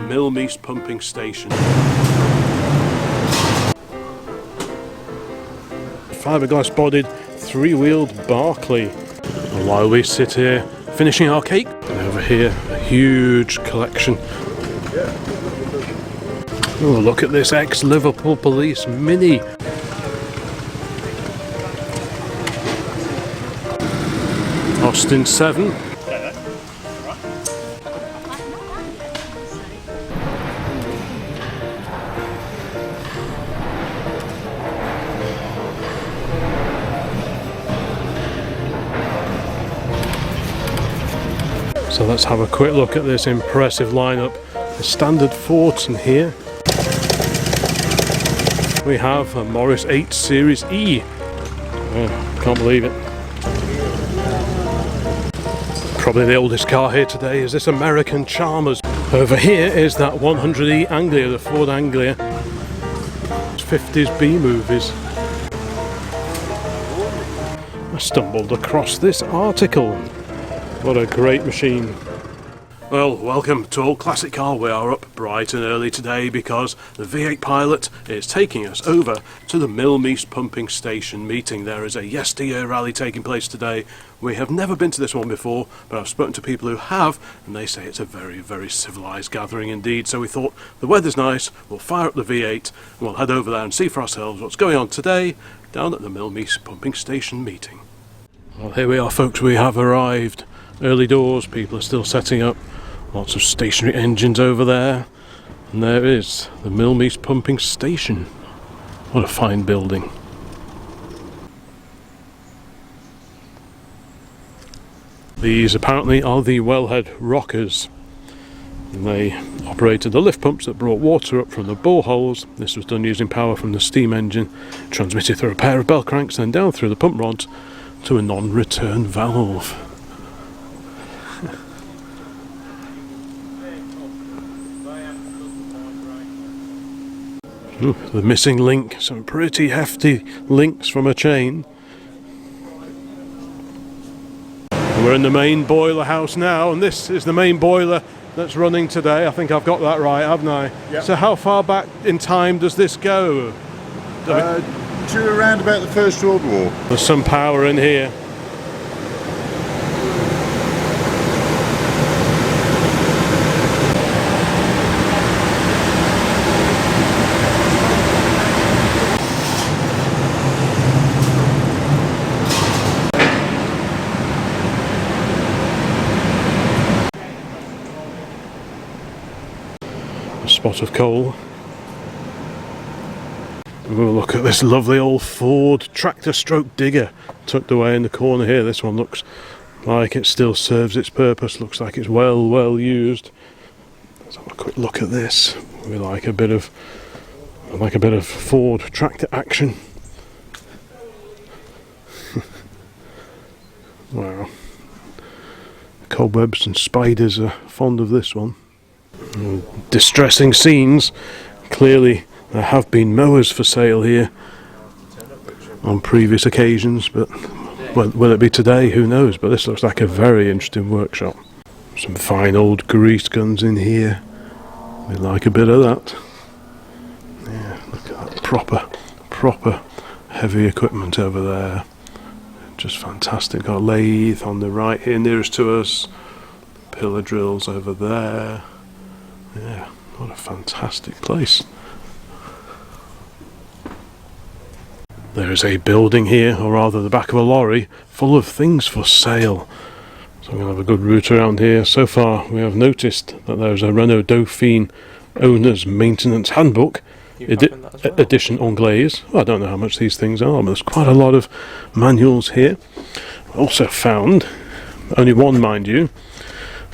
Mill Meece Pumping Station. Fiberglass bodied, three-wheeled Barclay. And while we sit here finishing our cake, and over here a huge collection. Oh, look at this ex-Liverpool Police Mini. Austin 7. So let's have a quick look at this impressive lineup. The standard Fords in here. We have a Morris 8 Series E. Oh, can't believe it. Probably the oldest car here today is this American Chalmers. Over here is that 100E Anglia, the Ford Anglia. 50s B movies. I stumbled across this article. What a great machine. Well, welcome to Old Classic Car. We are up bright and early today because the V8 Pilot is taking us over to the Mill Meece Pumping Station meeting. There is a yesteryear rally taking place today. We have never been to this one before, but I've spoken to people who have, and they say it's a very, very civilised gathering indeed. So we thought, the weather's nice, we'll fire up the V8, and we'll head over there and see for ourselves what's going on today down at the Mill Meece Pumping Station meeting. Well, here we are, folks, we have arrived. Early doors, people are still setting up. Lots of stationary engines over there. And there is the Mill Meece Pumping Station. What a fine building. These apparently are the wellhead rockers. And they operated the lift pumps that brought water up from the boreholes. This was done using power from the steam engine, transmitted through a pair of bell cranks, then down through the pump rods to a non-return valve. Ooh, the missing link, some pretty hefty links from a chain. We're in the main boiler house now, and this is the main boiler that's running today. I think I've got that right, haven't I? Yep. So how far back in time does this go? To around about the First World War. There's some power in here. Spot of coal. We'll look at this lovely old Ford tractor stroke digger tucked away in the corner here. This one looks like it still serves its purpose, looks like it's well used. Let's have a quick look at this. We like a bit of Ford tractor action. Wow. Cobwebs and spiders are fond of this one. Distressing scenes. Clearly there have been mowers for sale here on previous occasions, but will it be today? Who knows, but this looks like a very interesting workshop. Some fine old grease guns in here. We like a bit of that. Yeah, look at that proper heavy equipment over there. Just fantastic. Got a lathe on the right here nearest to us. Pillar drills over there. Yeah, what a fantastic place. There is a building here, or rather the back of a lorry, full of things for sale. So I'm going to have a good route around here. So far we have noticed that there's a Renault Dauphine Owner's Maintenance Handbook, edition anglaise. Well, I don't know how much these things are, but there's quite a lot of manuals here. Also found, only one mind you,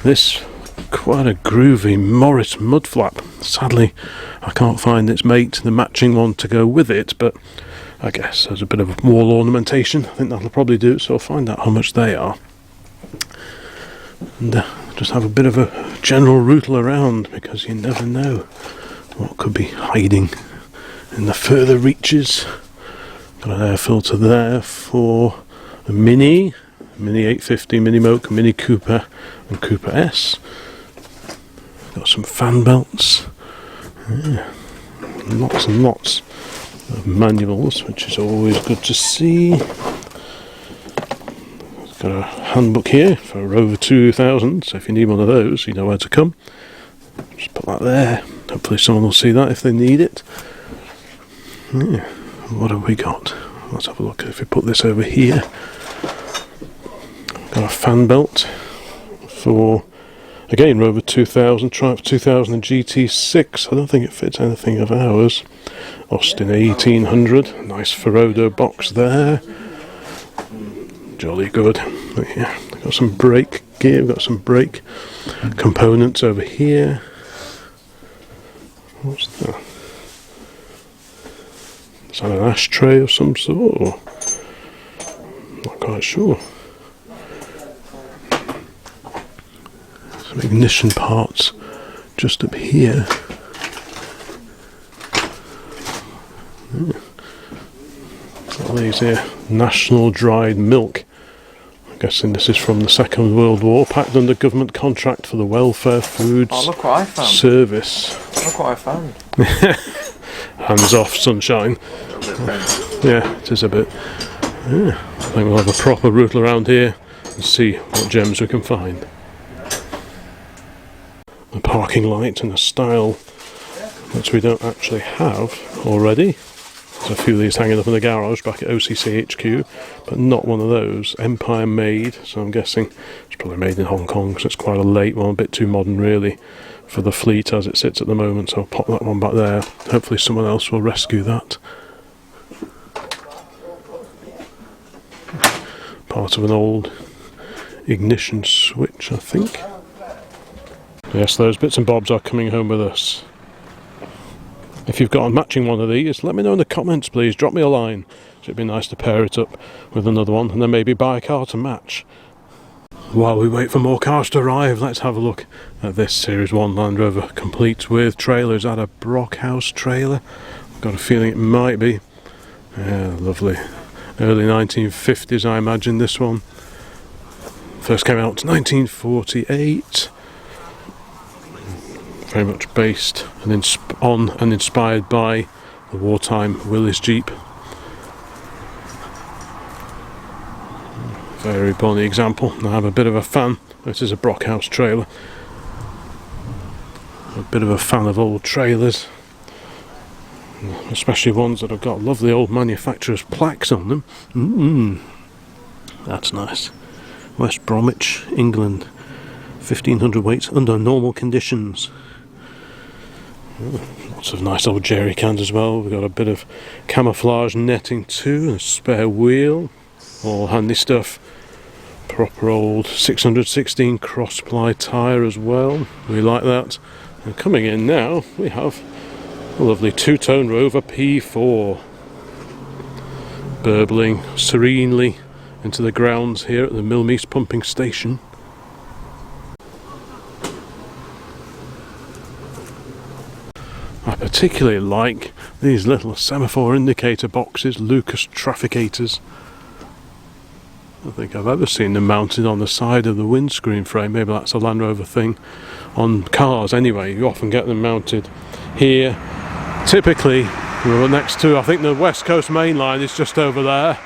this quite a groovy Morris mud flap. Sadly I can't find its mate, the matching one to go with it, but I guess there's a bit of wall ornamentation. I think that'll probably do, so I'll find out how much they are and just have a bit of a general rootle around, because you never know what could be hiding in the further reaches. Got an air filter there for a Mini 850, Mini Moke, Mini Cooper and Cooper S. Got some fan belts. Yeah. Lots and lots of manuals, which is always good to see. Got a handbook here for Rover 2000, so if you need one of those, you know where to come. Just put that there. Hopefully someone will see that if they need it. Yeah. What have we got? Let's have a look. If we put this over here, got a fan belt for, again, Rover 2000, Triumph 2000 GT6. I don't think it fits anything of ours. Austin 1800. Nice Ferodo box there. Jolly good. But yeah, got some brake gear, got some brake components over here. What's that? Is that an ashtray of some sort? Or? Not quite sure. Some ignition parts just up here. Yeah. Got these here, National Dried Milk. Guessing this is from the Second World War, packed under government contract for the Welfare Foods look what I found. Service. Look what I found. Hands off, sunshine. Yeah, it is a bit. Yeah, I think we'll have a proper route around here and see what gems we can find. A parking light and a style that we don't actually have already. There's a few of these hanging up in the garage back at OCC HQ, but not one of those. Empire made, so I'm guessing it's probably made in Hong Kong, because it's quite a late one, a bit too modern really for the fleet as it sits at the moment, so I'll pop that one back there. Hopefully someone else will rescue that. Part of an old ignition switch, I think. Yes, those bits and bobs are coming home with us. If you've got a matching one of these, let me know in the comments please, drop me a line. It'd be nice to pair it up with another one and then maybe buy a car to match. While we wait for more cars to arrive, let's have a look at this Series 1 Land Rover, complete with trailer. Is that a Brockhouse trailer? I've got a feeling it might be. Yeah, lovely. Early 1950s I imagine this one. First came out in 1948. Very much based and inspired by the wartime Willys Jeep. Very bonny example. I have a bit of a fan. This is a Brockhouse trailer. A bit of a fan of old trailers, especially ones that have got lovely old manufacturers' plaques on them. That's nice. West Bromwich, England. 1500 weights under normal conditions. Lots of nice old jerry cans as well. We've got a bit of camouflage netting too, and a spare wheel. All handy stuff. Proper old 616 cross-ply tyre as well. We like that. And coming in now, we have a lovely two-tone Rover P4. Burbling serenely into the grounds here at the Mill Meece Pumping Station. I particularly like these little semaphore indicator boxes, Lucas Trafficators. I don't think I've ever seen them mounted on the side of the windscreen frame. Maybe that's a Land Rover thing. On cars anyway, you often get them mounted here. Typically, we're next to, I think the West Coast Main Line is just over there.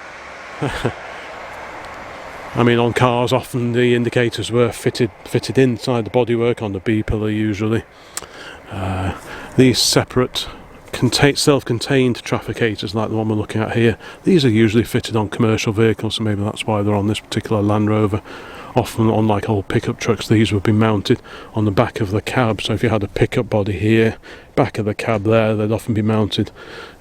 I mean, on cars often the indicators were fitted inside the bodywork on the B pillar usually. These separate self-contained trafficators like the one we're looking at here, these are usually fitted on commercial vehicles, so maybe that's why they're on this particular Land Rover. Often on like old pickup trucks, these would be mounted on the back of the cab, so if you had a pickup body here, back of the cab there, they'd often be mounted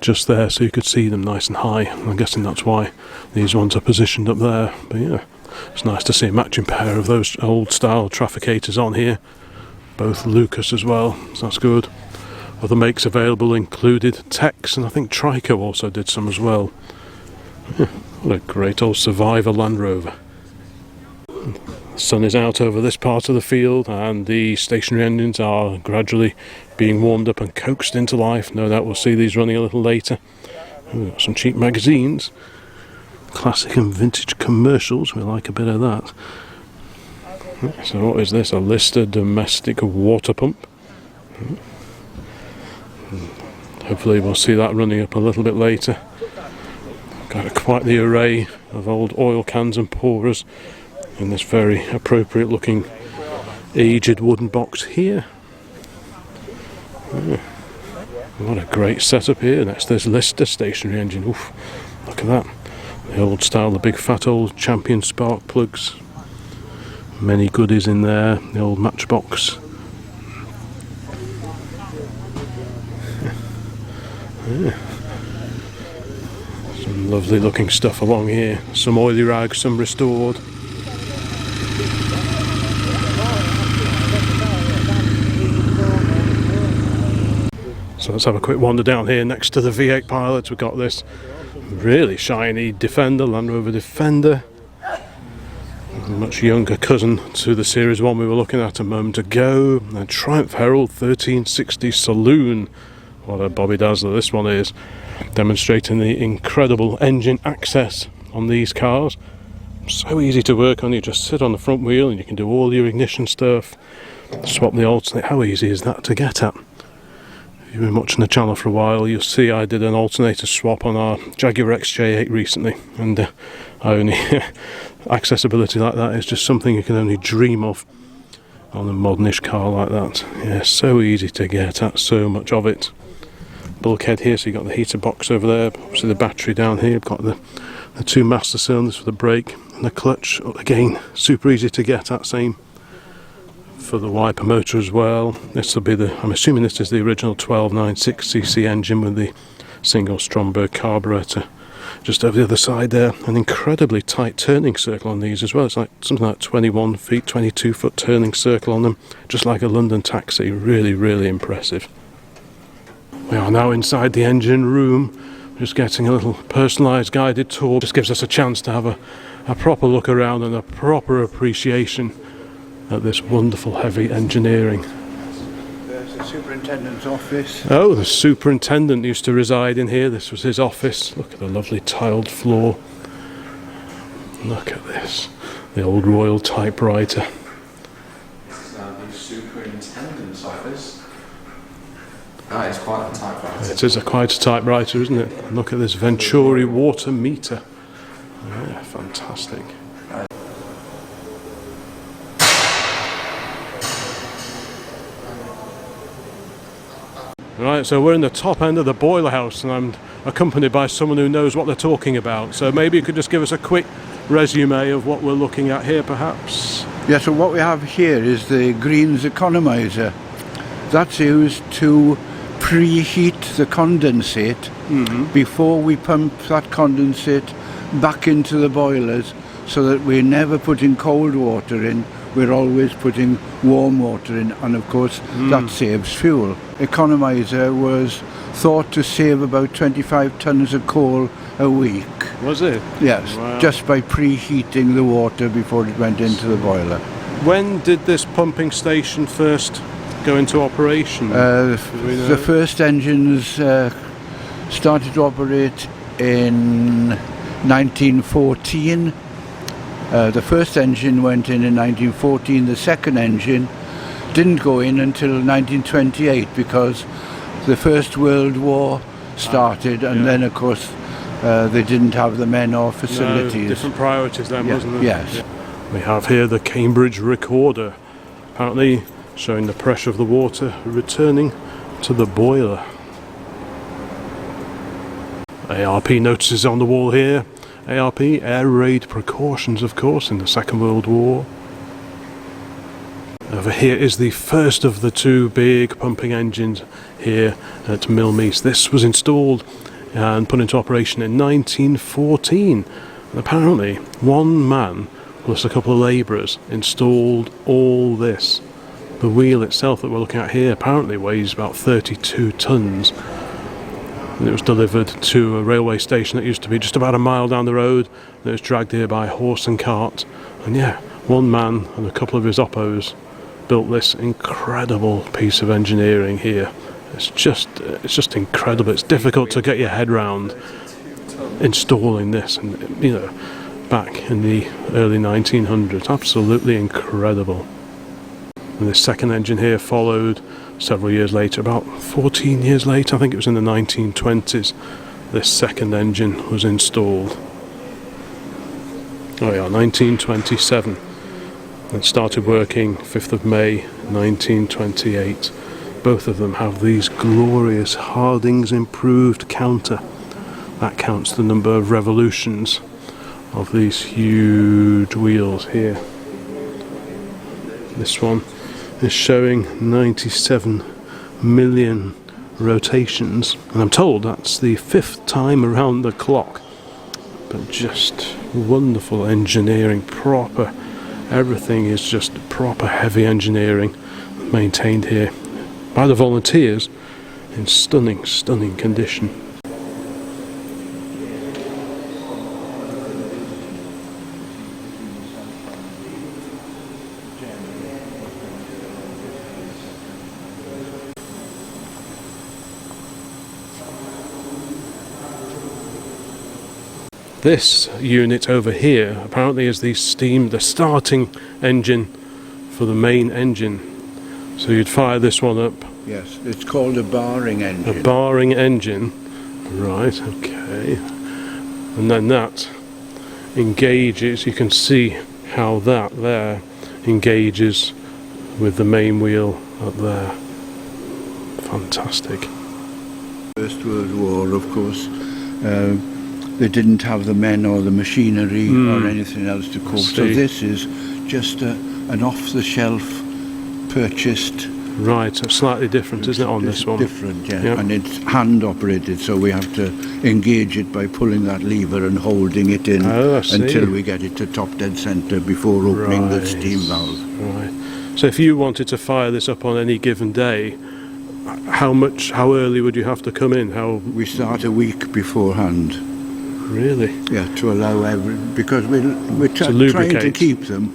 just there so you could see them nice and high. I'm guessing that's why these ones are positioned up there. But yeah, it's nice to see a matching pair of those old style trafficators on here, both Lucas as well, so that's good. Other makes available included Tex, and I think Trico also did some as well. Yeah, what a great old Survivor Land Rover. The sun is out over this part of the field and the stationary engines are gradually being warmed up and coaxed into life. No doubt we'll see these running a little later. We've got some cheap magazines, classic and vintage commercials, we like a bit of that. So what is this? A Lister domestic water pump. Hopefully we'll see that running up a little bit later. Got quite the array of old oil cans and pourers in this very appropriate looking aged wooden box here. What a great setup here. That's this Lister stationary engine. Oof, look at that. The old style, the big fat old Champion spark plugs. Many goodies in there. The old matchbox. Yeah. Some lovely looking stuff along here. Some oily rags, some restored. So let's have a quick wander down here next to the V8 Pilot. We've got this really shiny Defender, Land Rover Defender. A much younger cousin to the Series 1 we were looking at a moment ago. A Triumph Herald 1360 Saloon. What a Bobby Dazzler this one is. Demonstrating the incredible engine access on these cars. So easy to work on. You just sit on the front wheel and you can do all your ignition stuff. Swap the alternator. How easy is that to get at? If you've been watching the channel for a while, you'll see I did an alternator swap on our Jaguar XJ8 recently, and I only accessibility like that is just something you can only dream of on a modernish car like that. Yeah, so easy to get at, so much of it. Bulkhead here, so you've got the heater box over there, obviously the battery down here, you've got the two master cylinders for the brake, and the clutch, again, super easy to get at, same for the wiper motor as well. This will be I'm assuming this is the original 12960cc engine with the single Stromberg carburetor. Just over the other side there, an incredibly tight turning circle on these as well. It's like something like 21 feet, 22 foot turning circle on them, just like a London taxi. Really, really impressive. We are now inside the engine room, just getting a little personalised guided tour. Just gives us a chance to have a proper look around and a proper appreciation at this wonderful heavy engineering. There's the superintendent's office. Oh, the superintendent used to reside in here. This was his office. Look at the lovely tiled floor. Look at this. The old royal typewriter. The superintendent's office. That is quite a typewriter. It is quite a typewriter, isn't it? And look at this Venturi water meter. Yeah, fantastic. Right, so we're in the top end of the boiler house and I'm accompanied by someone who knows what they're talking about. So maybe you could just give us a quick resume of what we're looking at here, perhaps? Yeah, so what we have here is the greens economizer. That's used to preheat the condensate before we pump that condensate back into the boilers, so that we're never putting cold water in, we're always putting warm water in, and of course that saves fuel. Economizer was thought to save about 25 tonnes of coal a week. Was it? Yes, wow. Just by preheating the water before it went into the boiler. When did this pumping station first go into operation? The first engines started to operate in 1914. The first engine went in 1914. The second engine didn't go in until 1928 because the First World War started, and then of course they didn't have the men or facilities. No, different priorities then, wasn't there? Yes. Yeah. We have here the Cambridge recorder, apparently showing the pressure of the water returning to the boiler. ARP notices on the wall here. ARP, air raid precautions, of course, in the Second World War. Over here is the first of the two big pumping engines here at Mill Meece. This was installed and put into operation in 1914. And apparently, one man plus a couple of labourers installed all this. The wheel itself that we're looking at here apparently weighs about 32 tonnes. And it was delivered to a railway station that used to be just about a mile down the road. And it was dragged here by horse and cart. And yeah, one man and a couple of his oppos built this incredible piece of engineering here. It's just incredible. It's difficult to get your head round installing this, and back in the early 1900s. Absolutely incredible. And this second engine here followed several years later, about 14 years later, I think it was in the 1920s, this second engine was installed. Oh yeah, 1927. It started working 5th of May 1928. Both of them have these glorious Harding's improved counter. That counts the number of revolutions of these huge wheels here. This one is showing 97 million rotations, and I'm told that's the 5th time around the clock. But just wonderful engineering, proper, everything is just proper heavy engineering maintained here by the volunteers in stunning, stunning condition. This unit over here apparently is the starting engine for the main engine. So you'd fire this one up. Yes, it's called a barring engine. A barring engine, right, okay. And then that engages, you can see how that there engages with the main wheel up there. Fantastic. First World War, of course. They didn't have the men or the machinery or anything else to cope. So this is just an off-the-shelf purchased. Right, so slightly different, isn't it, on this one? Different, yeah. And it's hand-operated, so we have to engage it by pulling that lever and holding it in until we get it to top dead centre before opening the steam valve. Right. So if you wanted to fire this up on any given day, how early would you have to come in? We start a week beforehand. Really? Yeah, to allow because we're trying to keep them.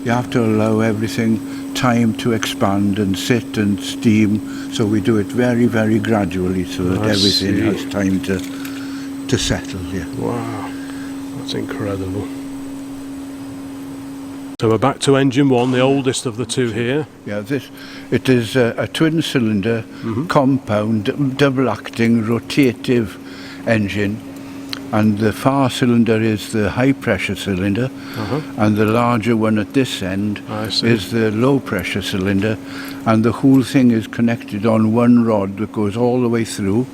You have to allow everything time to expand and sit and steam, so we do it very, very gradually so that everything has time to settle. Yeah. Wow, that's incredible. So we're back to engine one, the oldest of the two here. Yeah, it is a twin cylinder compound double acting rotative engine. And the far cylinder is the high pressure cylinder, and the larger one at this end is the low pressure cylinder, and the whole thing is connected on one rod that goes all the way through,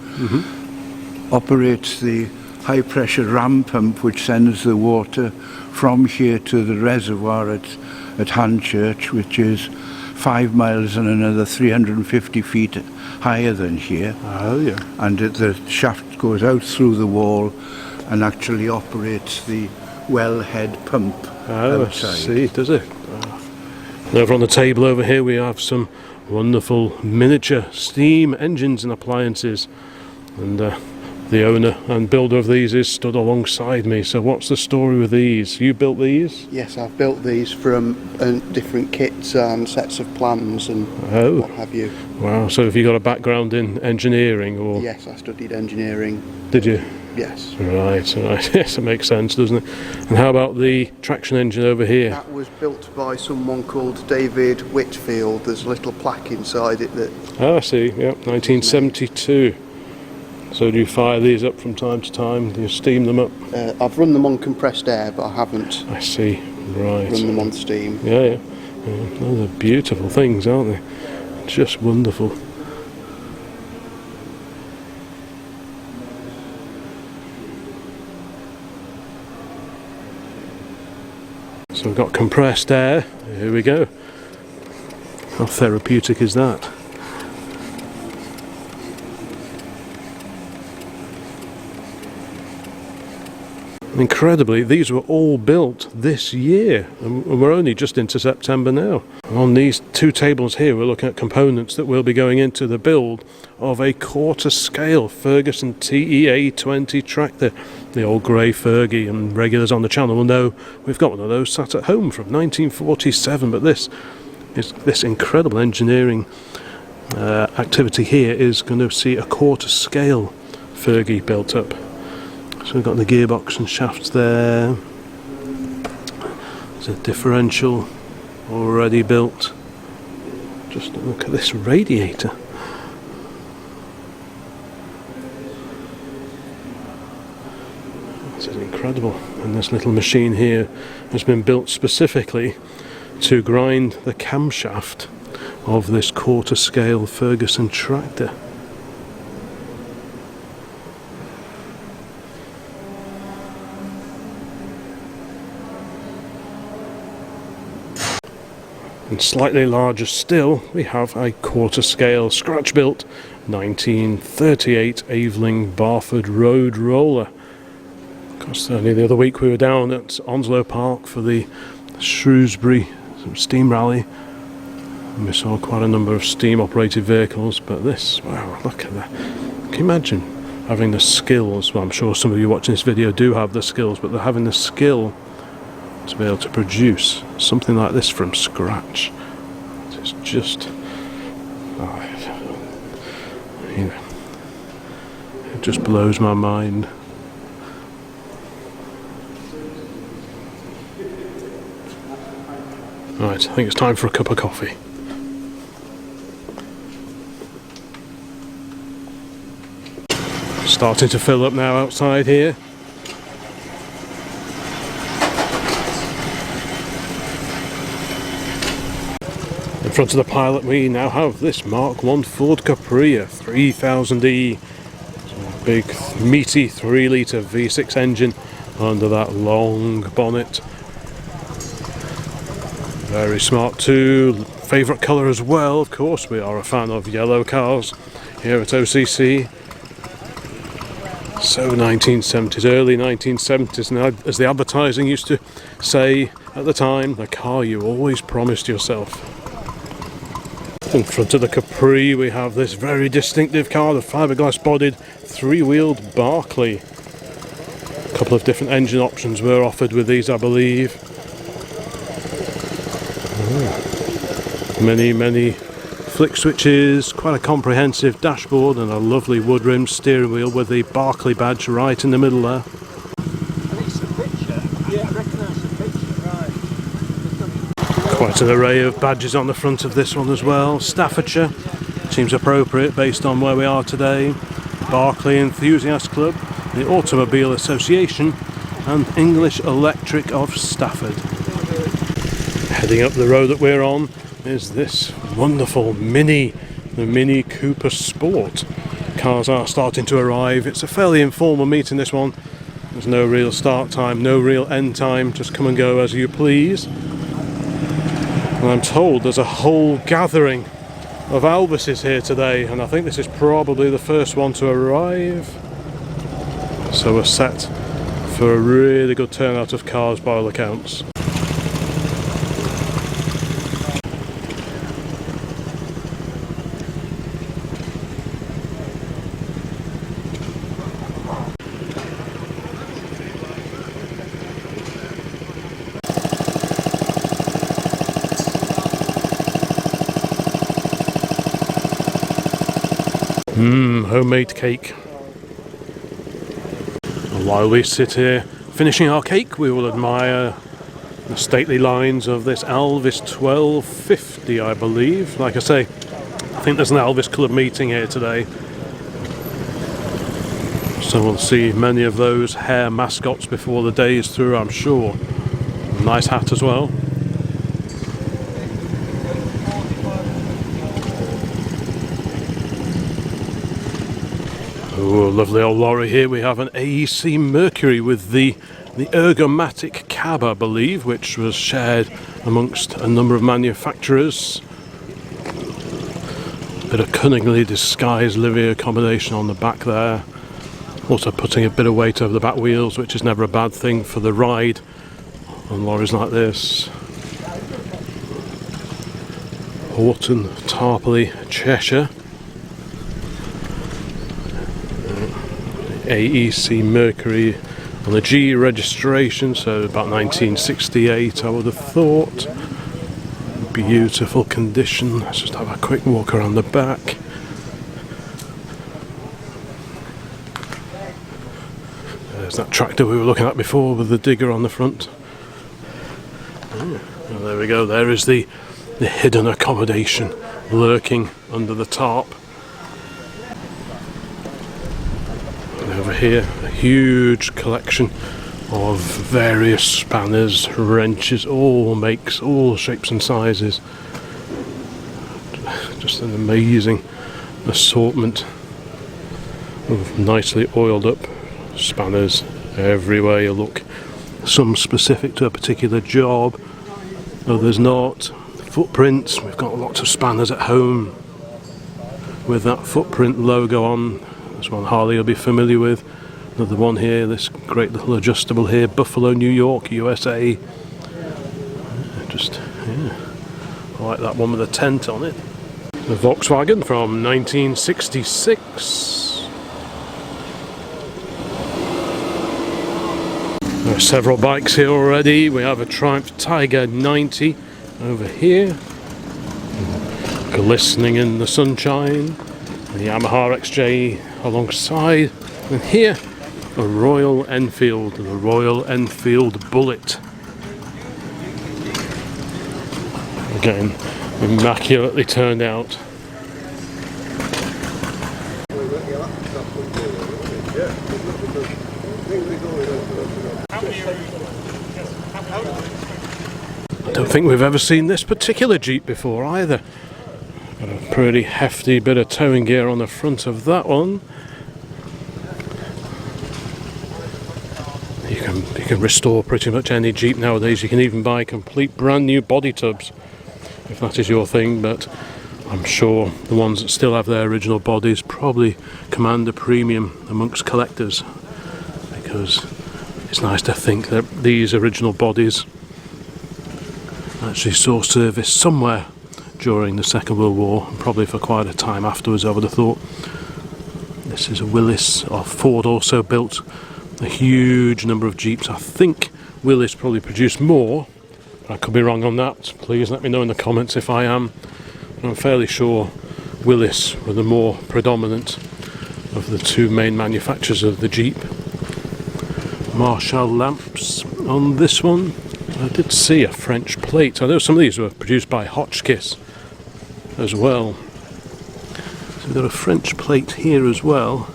operates the high pressure ram pump which sends the water from here to the reservoir at Hanchurch, which is 5 miles and another 350 feet higher than here. Oh yeah. And the shaft goes out through the wall and actually operates the wellhead pump outside. I see, does it? And over on the table over here we have some wonderful miniature steam engines and appliances, and the owner and builder of these is stood alongside me. So what's the story with these? You built these? Yes, I've built these from different kits and sets of plans and what have you. Wow, so have you got a background in engineering? Or? Yes, I studied engineering. Did you? Yes. Right. Yes, it makes sense, doesn't it? And how about the traction engine over here? That was built by someone called David Whitfield. There's a little plaque inside it that... I see, yep, 1972. So do you fire these up from time to time? Do you steam them up? I've run them on compressed air, but I haven't. I see, right. Run them on steam. Yeah. Those are beautiful things, aren't they? Just wonderful. So we've got compressed air. Here we go. How therapeutic is that? Incredibly, these were all built this year, and we're only just into September now. On these two tables here, we're looking at components that will be going into the build of a quarter-scale Ferguson TEA20 tractor. The old grey Fergie, and regulars on the channel will know we've got one of those sat at home from 1947, but this incredible engineering activity here is going to see a quarter-scale Fergie built up. So we've got the gearbox and shafts there. There's a differential already built. Just look at this radiator. This is incredible. And this little machine here has been built specifically to grind the camshaft of this quarter scale Ferguson tractor. And slightly larger still, we have a quarter scale scratch built 1938 Aveling Barford Road roller. Because only the other week we were down at Onslow Park for the Shrewsbury steam rally, and we saw quite a number of steam operated vehicles, but this, wow, look at that. Can you imagine having the skills? Well, I'm sure some of you watching this video do have the skills, but they're having the skill to be able to produce something like this from scratch. It's just, it just blows my mind. Right, I think it's time for a cup of coffee. Starting to fill up now outside here. In front of the Pilot we now have this Mark I Ford Capri, a 3000E. So big meaty 3 litre V6 engine under that long bonnet. Very smart too. Favourite colour as well, of course, we are a fan of yellow cars here at OCC. So 1970s, early 1970s, now as the advertising used to say at the time, the car you always promised yourself. In front of the Capri we have this very distinctive car, the fiberglass bodied 3-wheeled Barclay. A couple of different engine options were offered with these, I believe. Many flick switches, quite a comprehensive dashboard and a lovely wood rimmed steering wheel with the Barclay badge right in the middle there. Quite an array of badges on the front of this one as well. Staffordshire seems appropriate based on where we are today. Barclay Enthusiast Club, the Automobile Association and English Electric of Stafford. Heading up the road that we're on is this wonderful the Mini Cooper Sport. Cars are starting to arrive. It's a fairly informal meeting, this one. There's no real start time, no real end time, just come and go as you please. And I'm told there's a whole gathering of Alvises here today, and I think this is probably the first one to arrive. So we're set for a really good turnout of cars by all accounts. Homemade cake. And while we sit here finishing our cake, we will admire the stately lines of this Alvis 1250, I believe. Like I say, I think there's an Alvis Club meeting here today. So we'll see many of those hair mascots before the day is through, I'm sure. Nice hat as well. Oh, lovely old lorry here. We have an AEC Mercury with the ergomatic cab, I believe, which was shared amongst a number of manufacturers. Bit of cunningly disguised living accommodation on the back there. Also putting a bit of weight over the back wheels, which is never a bad thing for the ride on lorries like this. Horton Tarpley, Cheshire. AEC Mercury on the G registration, so about 1968 I would have thought. Beautiful condition. Let's just have a quick walk around the back. There's that tractor we were looking at before with the digger on the front. Oh, well, there we go, there is the hidden accommodation lurking under the tarp. And over here, a huge collection of various spanners, wrenches, all makes, all shapes and sizes. Just an amazing assortment of nicely oiled up spanners everywhere you look. Some specific to a particular job, others not. Footprints, we've got lots of spanners at home with that footprint logo on. This one Harley will be familiar with. Another one here, this great little adjustable here, Buffalo, New York, USA. Yeah, I like that one with a tent on it. The Volkswagen from 1966. There are several bikes here already. We have a Triumph Tiger 90 over here, glistening in the sunshine. The Yamaha XJ alongside. And here, a Royal Enfield, the Royal Enfield Bullet. Again, immaculately turned out. I don't think we've ever seen this particular Jeep before either. Got a pretty hefty bit of towing gear on the front of that one. You can restore pretty much any Jeep nowadays. You can even buy complete brand new body tubs if that is your thing, but I'm sure the ones that still have their original bodies probably command a premium amongst collectors, because it's nice to think that these original bodies actually saw service somewhere during the Second World War, and probably for quite a time afterwards, I would have thought. This is a Willis, or Ford also built a huge number of Jeeps. I think Willis probably produced more. I could be wrong on that. Please let me know in the comments if I am. I'm fairly sure Willis were the more predominant of the two main manufacturers of the Jeep. Marshall lamps on this one. I did see a French plate. I know some of these were produced by Hotchkiss as well. So we've got a French plate here as well.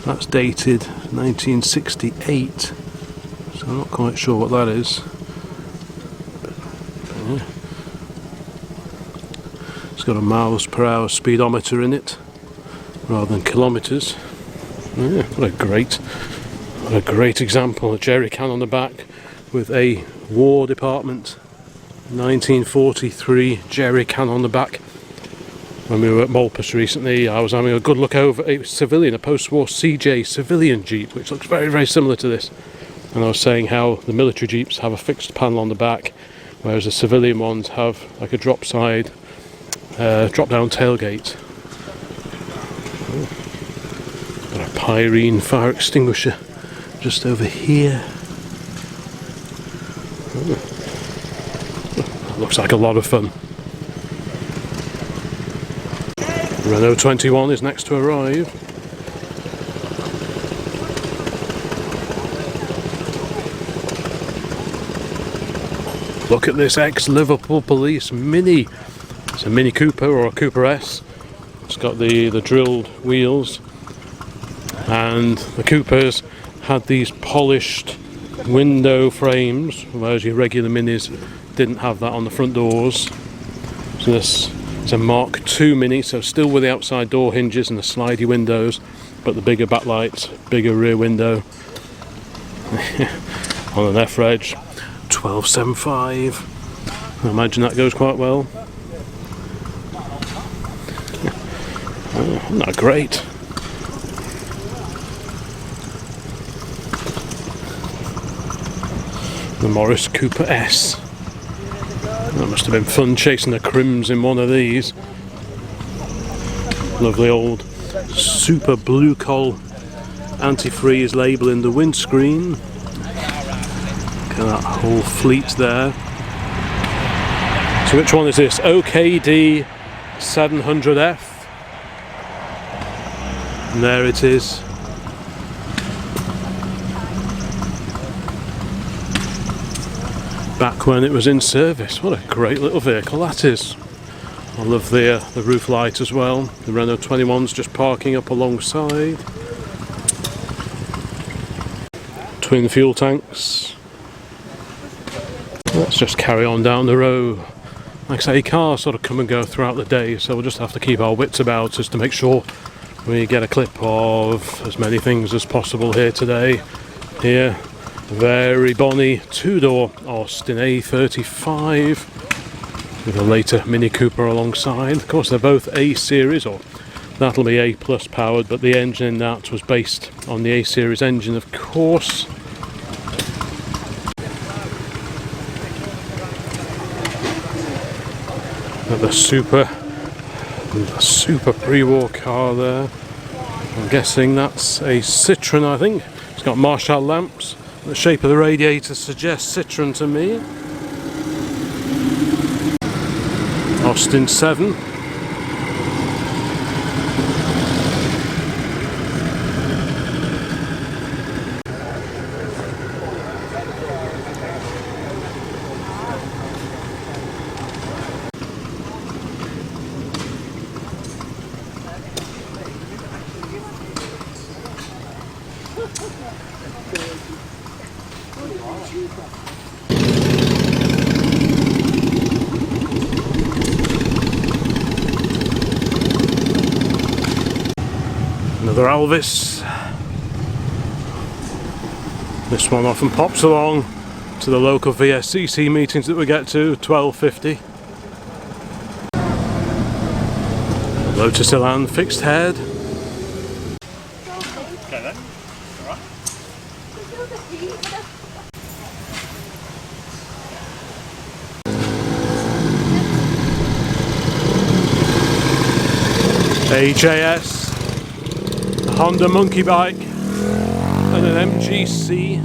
That's dated 1968. So I'm not quite sure what that is. Yeah. It's got a miles per hour speedometer in it rather than kilometres. Yeah, what a great example. A jerry can on the back with a War Department 1943 jerry can on the back. When we were at Malpas recently, I was having a good look over a civilian, a post-war CJ civilian Jeep, which looks very, very similar to this. And I was saying how the military Jeeps have a fixed panel on the back, whereas the civilian ones have like a drop-down tailgate. Got a Pyrene fire extinguisher just over here. Looks like a lot of fun. Renault 21 is next to arrive. Look at this ex-Liverpool Police Mini. It's a Mini Cooper or a Cooper S. It's got the drilled wheels, and the Coopers had these polished window frames, whereas your regular Minis didn't have that on the front doors. So this is a Mark II Mini, so still with the outside door hinges and the slidey windows, but the bigger backlights, bigger rear window. On an F-Reg 1275. I imagine that goes quite well. Oh, isn't that great? The Morris Cooper S. That must have been fun chasing the crims in one of these. Lovely old super blue coal antifreeze label in the windscreen. Look at that whole fleet there. So which one is this? OKD 700F. And there it is. Back when it was in service. What a great little vehicle that is. I love the roof light as well. The Renault 21's just parking up alongside. Twin fuel tanks. Let's just carry on down the road. Like I say, cars sort of come and go throughout the day, so we'll just have to keep our wits about us to make sure we get a clip of as many things as possible here today. Here, very bonny two-door Austin A35 with a later Mini Cooper alongside. Of course, they're both A-series, or that'll be A+ powered, but the engine in that was based on the A-series engine, of course. Another super pre-war car there. I'm guessing that's a Citroen, I think. It's got Marshall lamps. The shape of the radiator suggests Citroen to me. Austin 7. Another Alvis. This one often pops along to the local VSCC meetings that we get to, 12:50. Lotus Elan fixed head. Okay then, alright. HAS, a Honda monkey bike, and an MGC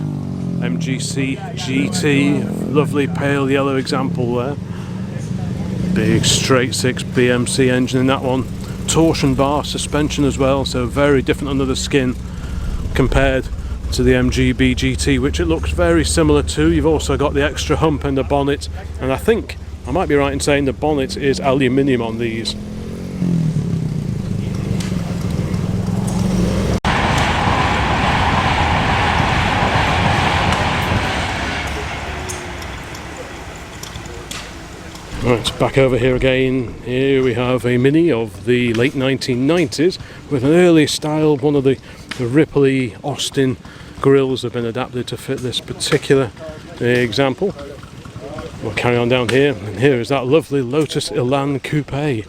GT, lovely pale yellow example there. Big straight 6 BMC engine in that one. Torsion bar suspension as well, so very different under the skin compared to the MGB GT, which it looks very similar to. You've also got the extra hump in the bonnet, and I think I might be right in saying the bonnet is aluminium on these. Right, back over here again. Here we have a Mini of the late 1990s with an early style. One of the Ripley Austin grills have been adapted to fit this particular example. We'll carry on down here, and here is that lovely Lotus Elan Coupe. And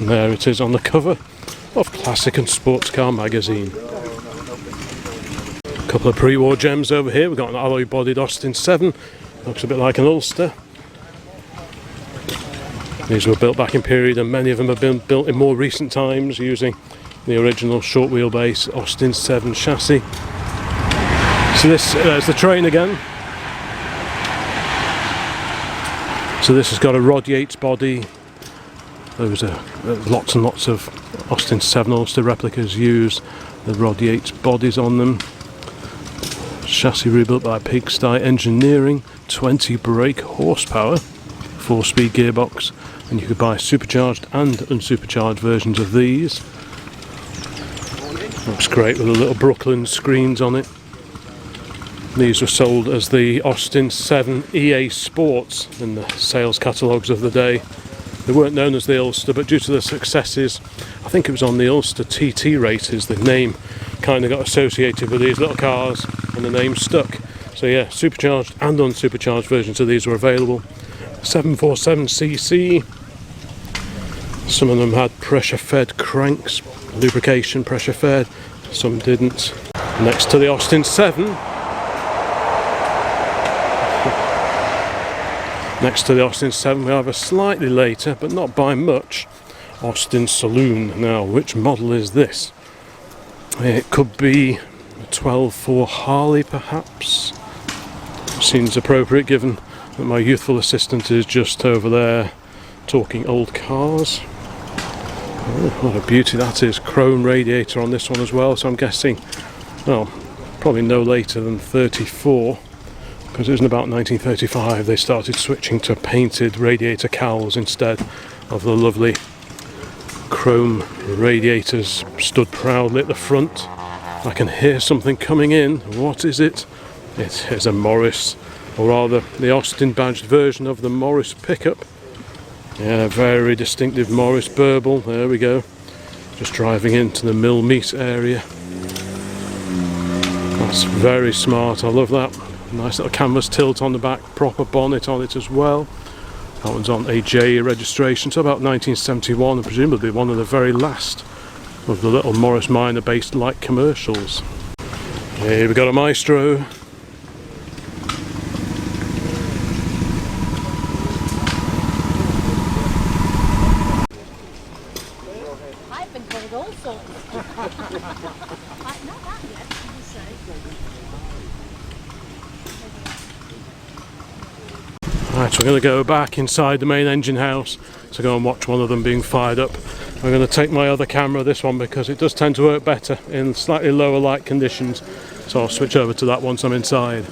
there it is on the cover of Classic and Sports Car magazine. A couple of pre-war gems over here. We've got an alloy bodied Austin 7. Looks a bit like an Ulster. These were built back in period, and many of them have been built in more recent times using the original short wheelbase Austin 7 chassis. So there's the train again. So this has got a Rod Yates body. Those are lots and lots of Austin 7 Ulster replicas use the Rod Yates bodies on them. Chassis rebuilt by Pigsty Engineering, 20 brake horsepower, 4-speed gearbox. And you could buy supercharged and unsupercharged versions of these. Looks great with the little Brooklyn screens on it. These were sold as the Austin 7 EA Sports in the sales catalogues of the day. They weren't known as the Ulster, but due to the successes, I think it was on the Ulster TT races, the name kind of got associated with these little cars and the name stuck. So yeah, supercharged and unsupercharged versions of these were available. 747cc. Some of them had pressure fed cranks, lubrication pressure fed, some didn't. Next to the Austin 7. Next to the Austin 7 we have a slightly later, but not by much, Austin Saloon. Now, which model is this? It could be a 12.4 Harley perhaps. Seems appropriate given that my youthful assistant is just over there talking old cars. Oh, what a beauty that is. Chrome radiator on this one as well, so I'm guessing, well, probably no later than 34, because it was in about 1935 they started switching to painted radiator cowls instead of the lovely chrome radiators stood proudly at the front. I can hear something coming in. What is it? It is a Morris, or rather the Austin badged version of the Morris pickup. Yeah, very distinctive Morris burble. There we go. Just driving into the Mill Meece area. That's very smart, I love that. Nice little canvas tilt on the back, proper bonnet on it as well. That one's on a J registration, so about 1971, and presumably one of the very last of the little Morris Minor based light commercials. Here we got a Maestro. I've been called all sorts. Not that yet, I will say. Right, so we're going to go back inside the main engine house to go and watch one of them being fired up. I'm going to take my other camera, this one, because it does tend to work better in slightly lower light conditions, so I'll switch over to that once I'm inside.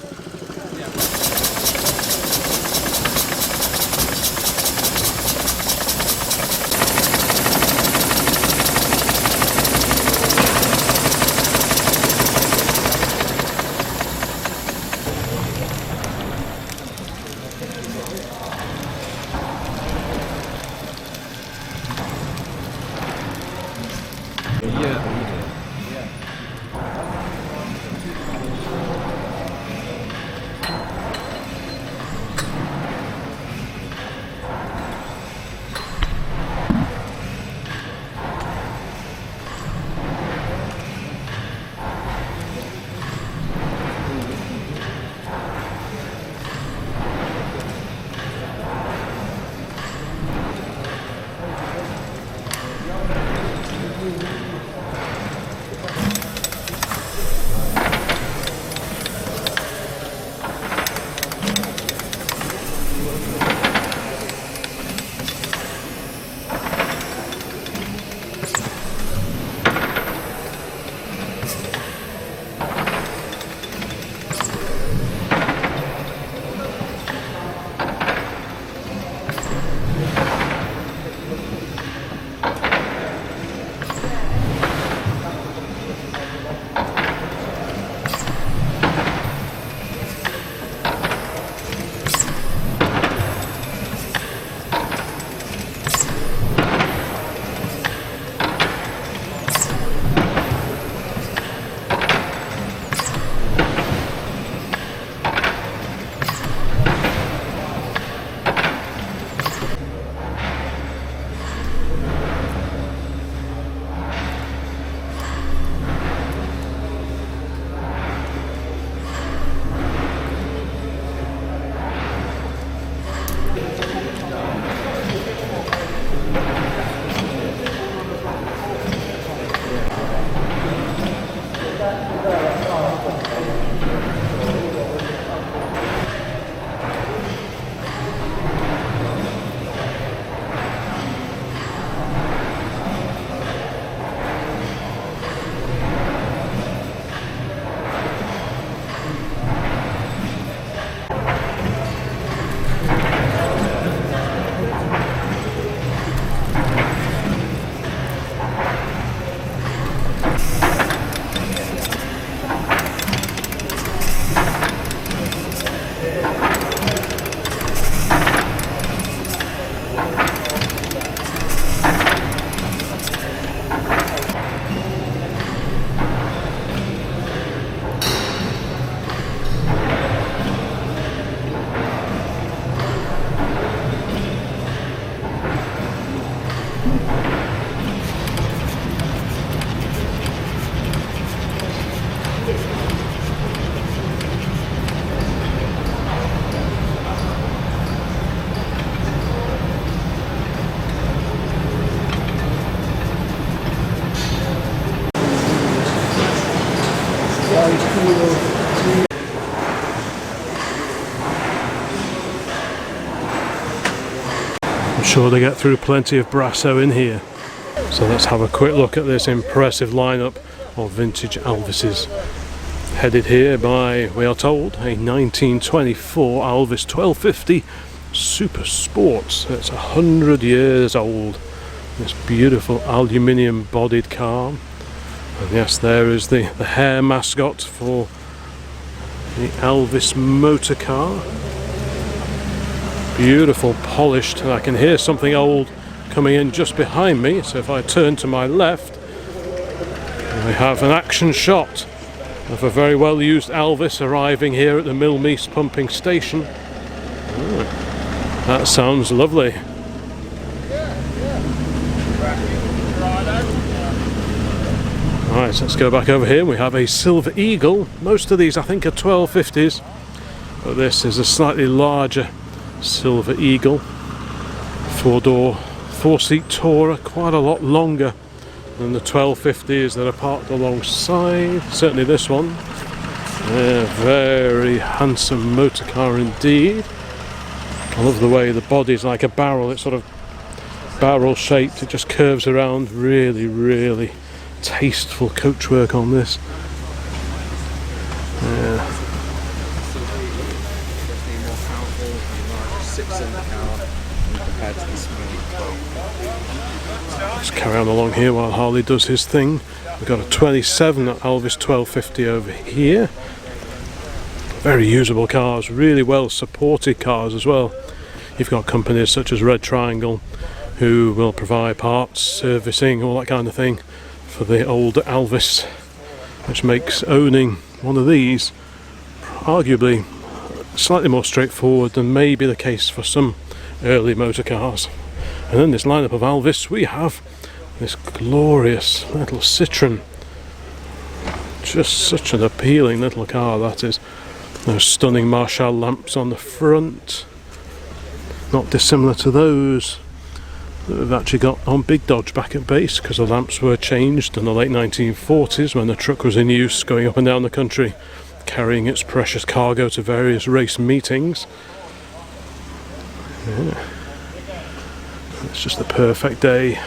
I'm sure they get through plenty of Brasso in here. So let's have a quick look at this impressive lineup of vintage Alvises. Headed here by, we are told, a 1924 Alvis 1250 Super Sports. It's 100 years old. This beautiful aluminium bodied car. And yes, there is the hair mascot for the Alvis motor car. Beautiful, polished, and I can hear something old coming in just behind me, so if I turn to my left, we have an action shot of a very well used Alvis arriving here at the Mill Meece Pumping Station. That sounds lovely. Right, let's go back over here. We have a Silver Eagle. Most of these I think are 1250s, but this is a slightly larger Silver Eagle. 4-door, 4-seat tourer, quite a lot longer than the 1250s that are parked alongside. Certainly this one. Yeah, very handsome motor car indeed. I love the way the body's like a barrel. It's sort of barrel shaped. It just curves around. Really, really tasteful coachwork on this. Yeah. Let's carry on along here while Harley does his thing. We've got a 27 Alvis 1250 over here. Very usable cars, really well supported cars as well. You've got companies such as Red Triangle who will provide parts, servicing, all that kind of thing for the old Alvis, which makes owning one of these arguably slightly more straightforward than may be the case for some early motor cars. And in this lineup of Alvis we have this glorious little Citroen. Just such an appealing little car that is. Those stunning Marshall lamps on the front, not dissimilar to those that we've actually got on Big Dodge back at base, because the lamps were changed in the late 1940s when the truck was in use going up and down the country carrying its precious cargo to various race meetings. Yeah. It's just the perfect day,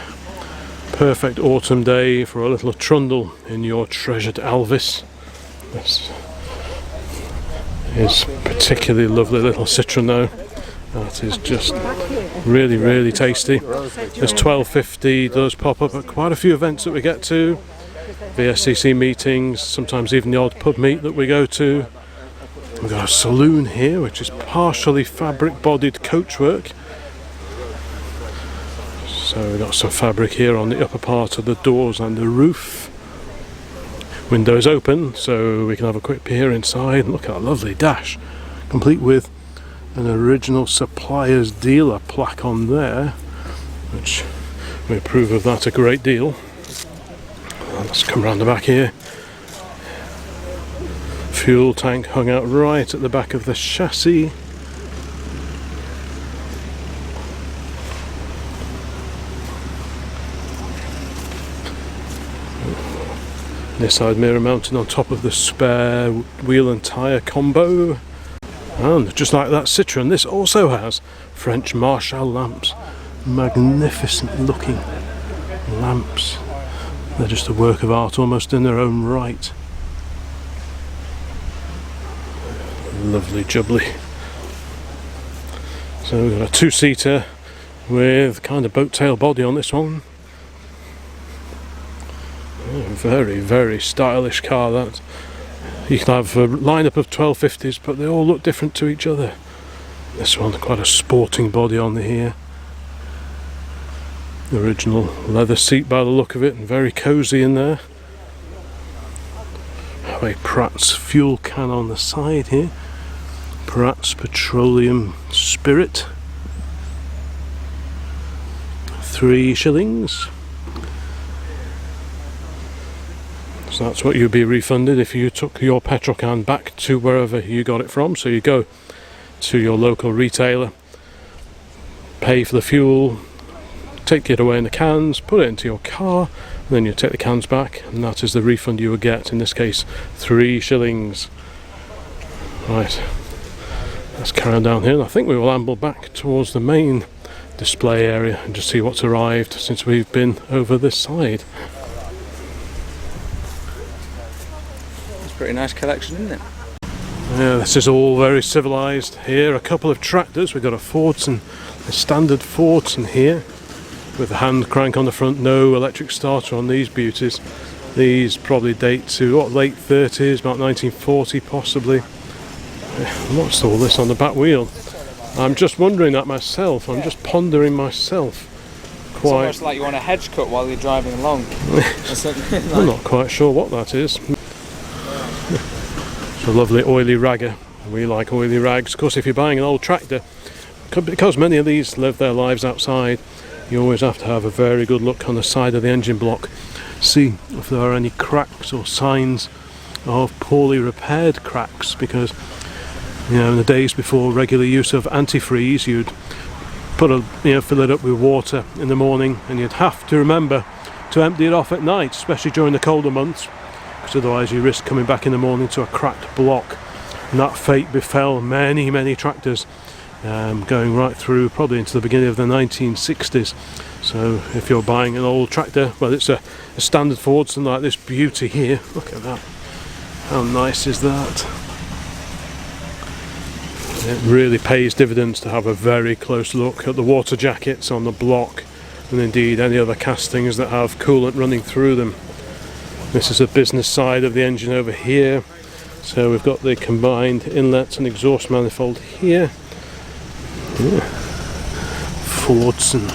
perfect autumn day for a little trundle in your treasured Alvis. This is particularly lovely little Citroen though. That is just really, really tasty. This 1250 does pop up at quite a few events that we get to. VSCC meetings, sometimes even the odd pub meet that we go to. We've got a saloon here which is partially fabric bodied coachwork. So we've got some fabric here on the upper part of the doors and the roof. Windows open so we can have a quick peer inside. Look at that lovely dash, complete with an original supplier's dealer plaque on there, which we approve of that a great deal. Let's come round the back here. Fuel tank hung out right at the back of the chassis. This side mirror mounted on top of the spare wheel and tyre combo. And just like that Citroen, this also has French Marshall lamps. Magnificent looking lamps. They're just a work of art almost in their own right. Lovely jubbly. So we've got a two-seater with kind of boat tail body on this one. Very, very stylish car that. You can have a lineup of 1250s, but they all look different to each other. This one, quite a sporting body on the here. The original leather seat by the look of it, and very cosy in there. Have a Pratt's fuel can on the side here. Pratt's Petroleum Spirit. 3 shillings. So that's what you'd be refunded if you took your petrol can back to wherever you got it from. So you go to your local retailer, pay for the fuel, take it away in the cans, put it into your car, and then you take the cans back, and that is the refund you would get. In this case, 3 shillings. Right, let's carry on down here. I think we will amble back towards the main display area and just see what's arrived since we've been over this side. Pretty nice collection, isn't it? Yeah, this is all very civilised. Here, a couple of tractors. We've got a Fordson, a standard Fordson here, with a hand crank on the front, no electric starter on these beauties. These probably date to what, late 30s, about 1940 possibly. What's all this on the back wheel? I'm just wondering that myself. I'm just pondering myself. It's almost like you want a hedge cut while you're driving along. I'm not quite sure what that is. It's a lovely oily ragger. We like oily rags. Of course, if you're buying an old tractor, because many of these live their lives outside, you always have to have a very good look on the side of the engine block. See if there are any cracks or signs of poorly repaired cracks, because you know, in the days before regular use of antifreeze, you'd fill it up with water in the morning, and you'd have to remember to empty it off at night, especially during the colder months, because otherwise you risk coming back in the morning to a cracked block. And that fate befell many tractors, going right through probably into the beginning of the 1960s. So if you're buying an old tractor, well, it's a standard Fordson like this beauty here. Look at that. How nice is that? It really pays dividends to have a very close look at the water jackets on the block, and indeed any other castings that have coolant running through them. This is the business side of the engine over here. So we've got the combined inlet and exhaust manifold here. Yeah. Fordson.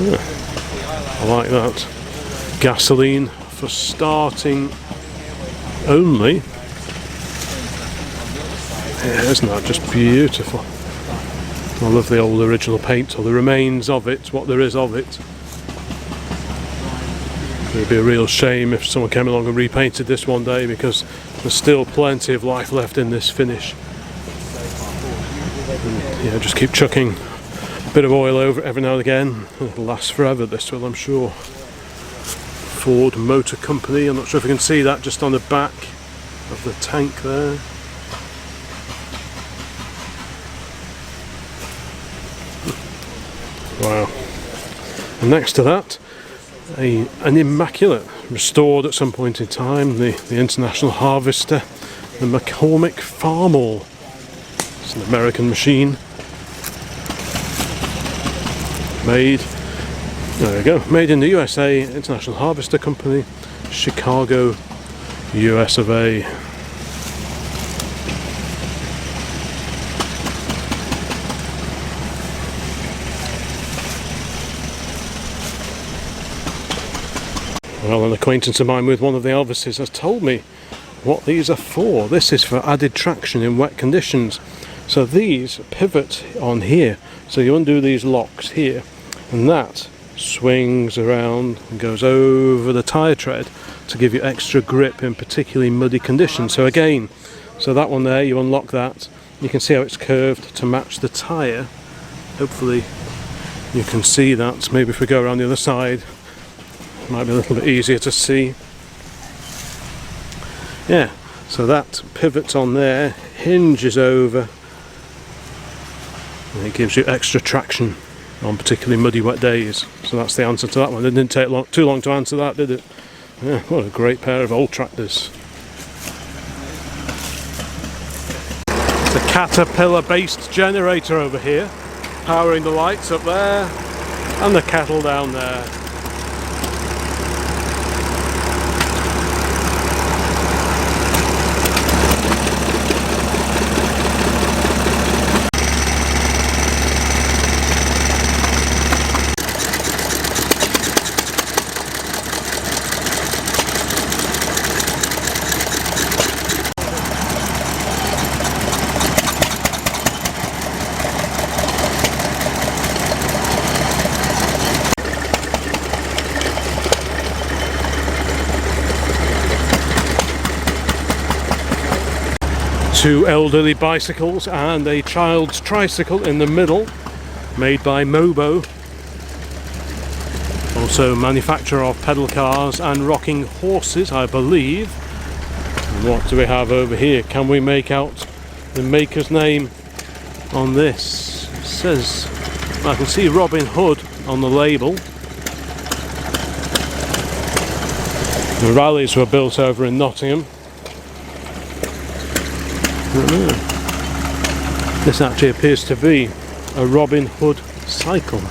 Yeah. I like that. Gasoline for starting only. Yeah, isn't that just beautiful? I love the old original paint, or the remains of it, what there is of it. It would be a real shame if someone came along and repainted this one day, because there's still plenty of life left in this finish. And, yeah, just keep chucking a bit of oil over it every now and again. It'll last forever, this will, I'm sure. Ford Motor Company. I'm not sure if you can see that just on the back of the tank there. Wow. And next to that, an immaculate, restored at some point in time, the International Harvester, the McCormick Farmall. It's an American machine. There we go, made in the USA, International Harvester Company, Chicago, US of A. Well, an acquaintance of mine with one of the Alvises has told me what these are for. This is for added traction in wet conditions. So these pivot on here. So you undo these locks here, and that swings around and goes over the tyre tread to give you extra grip in particularly muddy conditions. So again, so that one there, you unlock that. You can see how it's curved to match the tyre. Hopefully you can see that. Maybe if we go around the other side, might be a little bit easier to see. Yeah, so that pivots on there, hinges over, and it gives you extra traction on particularly muddy wet days. So that's the answer to that one. It didn't take too long to answer that, did it? Yeah, what a great pair of old tractors. It's a Caterpillar based generator over here, powering the lights up there and the kettle down there. Two elderly bicycles and a child's tricycle in the middle, made by Mobo, also manufacturer of pedal cars and rocking horses, I believe. And what do we have over here? Can we make out the maker's name on this? It says, I can see Robin Hood on the label. The rallies were built over in Nottingham. This actually appears to be a Robin Hood cycle.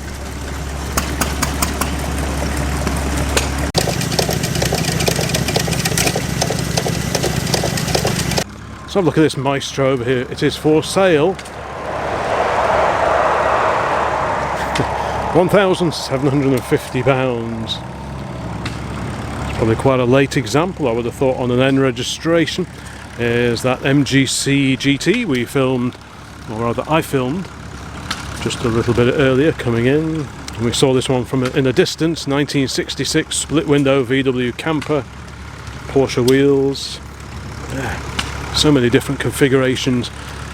So have a look at this Maestro over here. It is for sale. £1,750. It's probably quite a late example, I would have thought, on an N registration. Is that MGC GT we filmed, or rather I filmed, just a little bit earlier coming in. And we saw this one from in a distance, 1966 split window VW camper, Porsche wheels. Yeah. So many different configurations.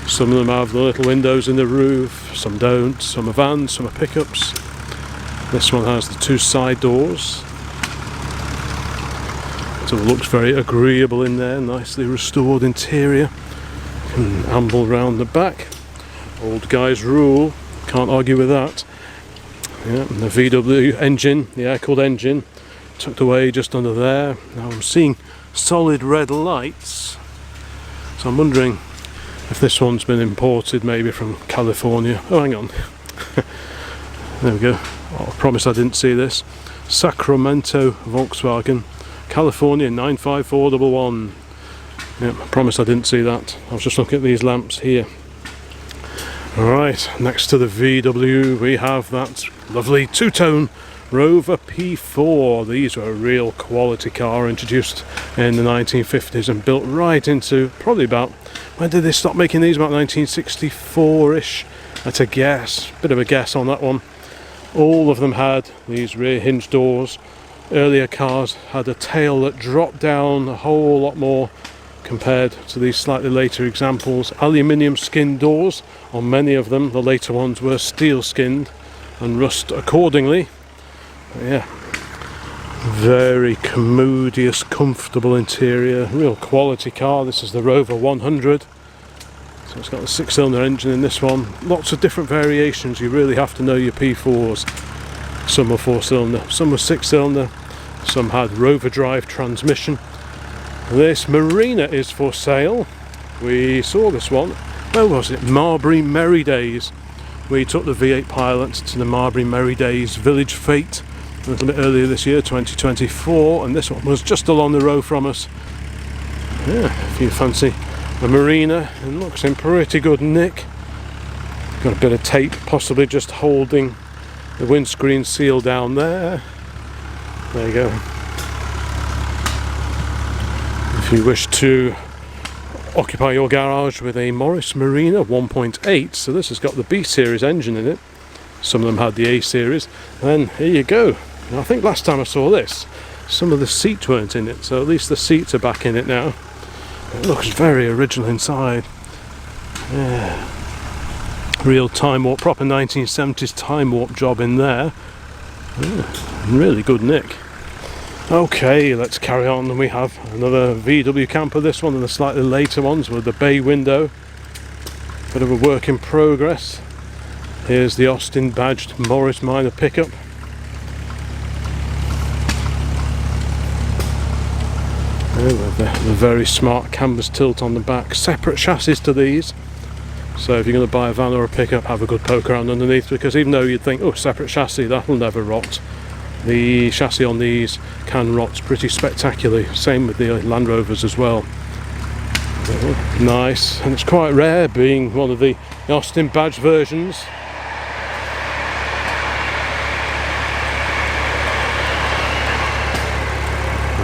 Some of them have the little windows in the roof, some don't, some are vans, some are pickups. This one has the two side doors. So it looks very agreeable in there, nicely restored interior. You can amble round the back. Old guys rule, can't argue with that. Yeah, and the VW engine, the air-cooled engine, tucked away just under there. Now I'm seeing solid red lights. So I'm wondering if this one's been imported maybe from California. Oh, hang on. There we go. Oh, I promise I didn't see this. Sacramento Volkswagen, California 95411. Yeah, I promise I didn't see that. I was just looking at these lamps here. Alright, next to the VW we have that lovely two-tone Rover P4. These were a real quality car, introduced in the 1950s and built right into probably about, when did they stop making these? About 1964-ish, at a guess. Bit of a guess on that one. All of them had these rear hinge doors. Earlier cars had a tail that dropped down a whole lot more compared to these slightly later examples. Aluminium skinned doors on many of them. The later ones were steel skinned and rust accordingly. But yeah, very commodious, comfortable interior, real quality car. This is the Rover 100. So it's got a 6-cylinder engine in this one. Lots of different variations. You really have to know your P4s. Some were 4-cylinder, some were 6-cylinder, some had Rover drive transmission. This Marina is for sale. We saw this one, where was it? Marbury Merry Days. We took the V8 Pilot to the Marbury Merry Days Village Fete a little bit earlier this year, 2024, and this one was just along the road from us. Yeah, if you fancy a Marina, it looks in pretty good nick. Got a bit of tape possibly just holding the windscreen seal down there. There you go. If you wish to occupy your garage with a Morris Marina 1.8, so this has got the B series engine in it. Some of them had the A series. And here you go. Now, I think last time I saw this, some of the seats weren't in it, so at least the seats are back in it now. It looks very original inside. Yeah. Real time warp, proper 1970s time warp job in there. Yeah, really good nick. Okay, let's carry on. And we have another VW camper, this one, and the slightly later ones with the bay window. Bit of a work in progress. Here's the Austin badged Morris Minor pickup. With the very smart canvas tilt on the back. Separate chassis to these. So if you're going to buy a van or a pickup, have a good poke around underneath, because even though you'd think, oh, separate chassis, that'll never rot, the chassis on these can rot pretty spectacularly. Same with the Land Rovers as well. Nice, and it's quite rare being one of the Austin badge versions.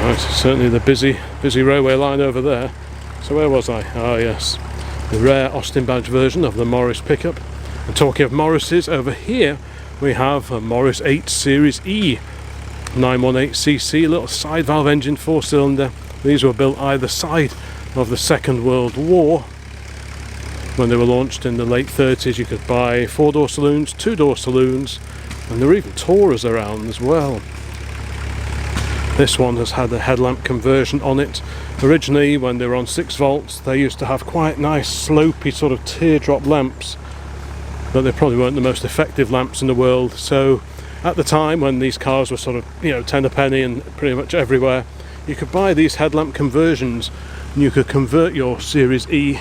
Right, certainly the busy railway line over there. So where was I? Ah, yes, the rare Austin badge version of the Morris pickup. And talking of Morrises, over here we have a Morris 8 Series E 918cc, little side valve engine, 4-cylinder. These were built either side of the Second World War. When they were launched in the late 30s, you could buy 4-door saloons, 2-door saloons, and there were even Taurus around as well. This one has had a headlamp conversion on it. Originally, when they were on 6 volts, they used to have quite nice slopey sort of teardrop lamps, but they probably weren't the most effective lamps in the world. So at the time when these cars were sort of, 10 a penny and pretty much everywhere, you could buy these headlamp conversions and you could convert your Series E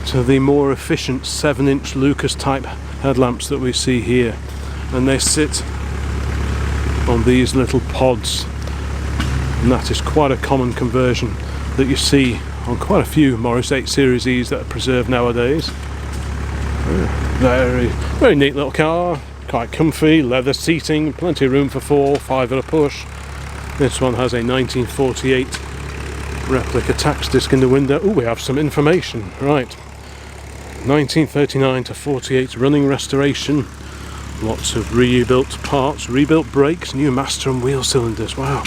to the more efficient 7-inch Lucas type headlamps that we see here, and they sit on these little pods, and that is quite a common conversion that you see on quite a few Morris 8 Series E's that are preserved nowadays. Very, very neat little car, quite comfy, leather seating, plenty of room for 4, 5 at a push. This one has a 1948 replica tax disc in the window. Oh, we have some information, right. 1939 to 48 running restoration, lots of rebuilt parts, rebuilt brakes, new master and wheel cylinders. Wow.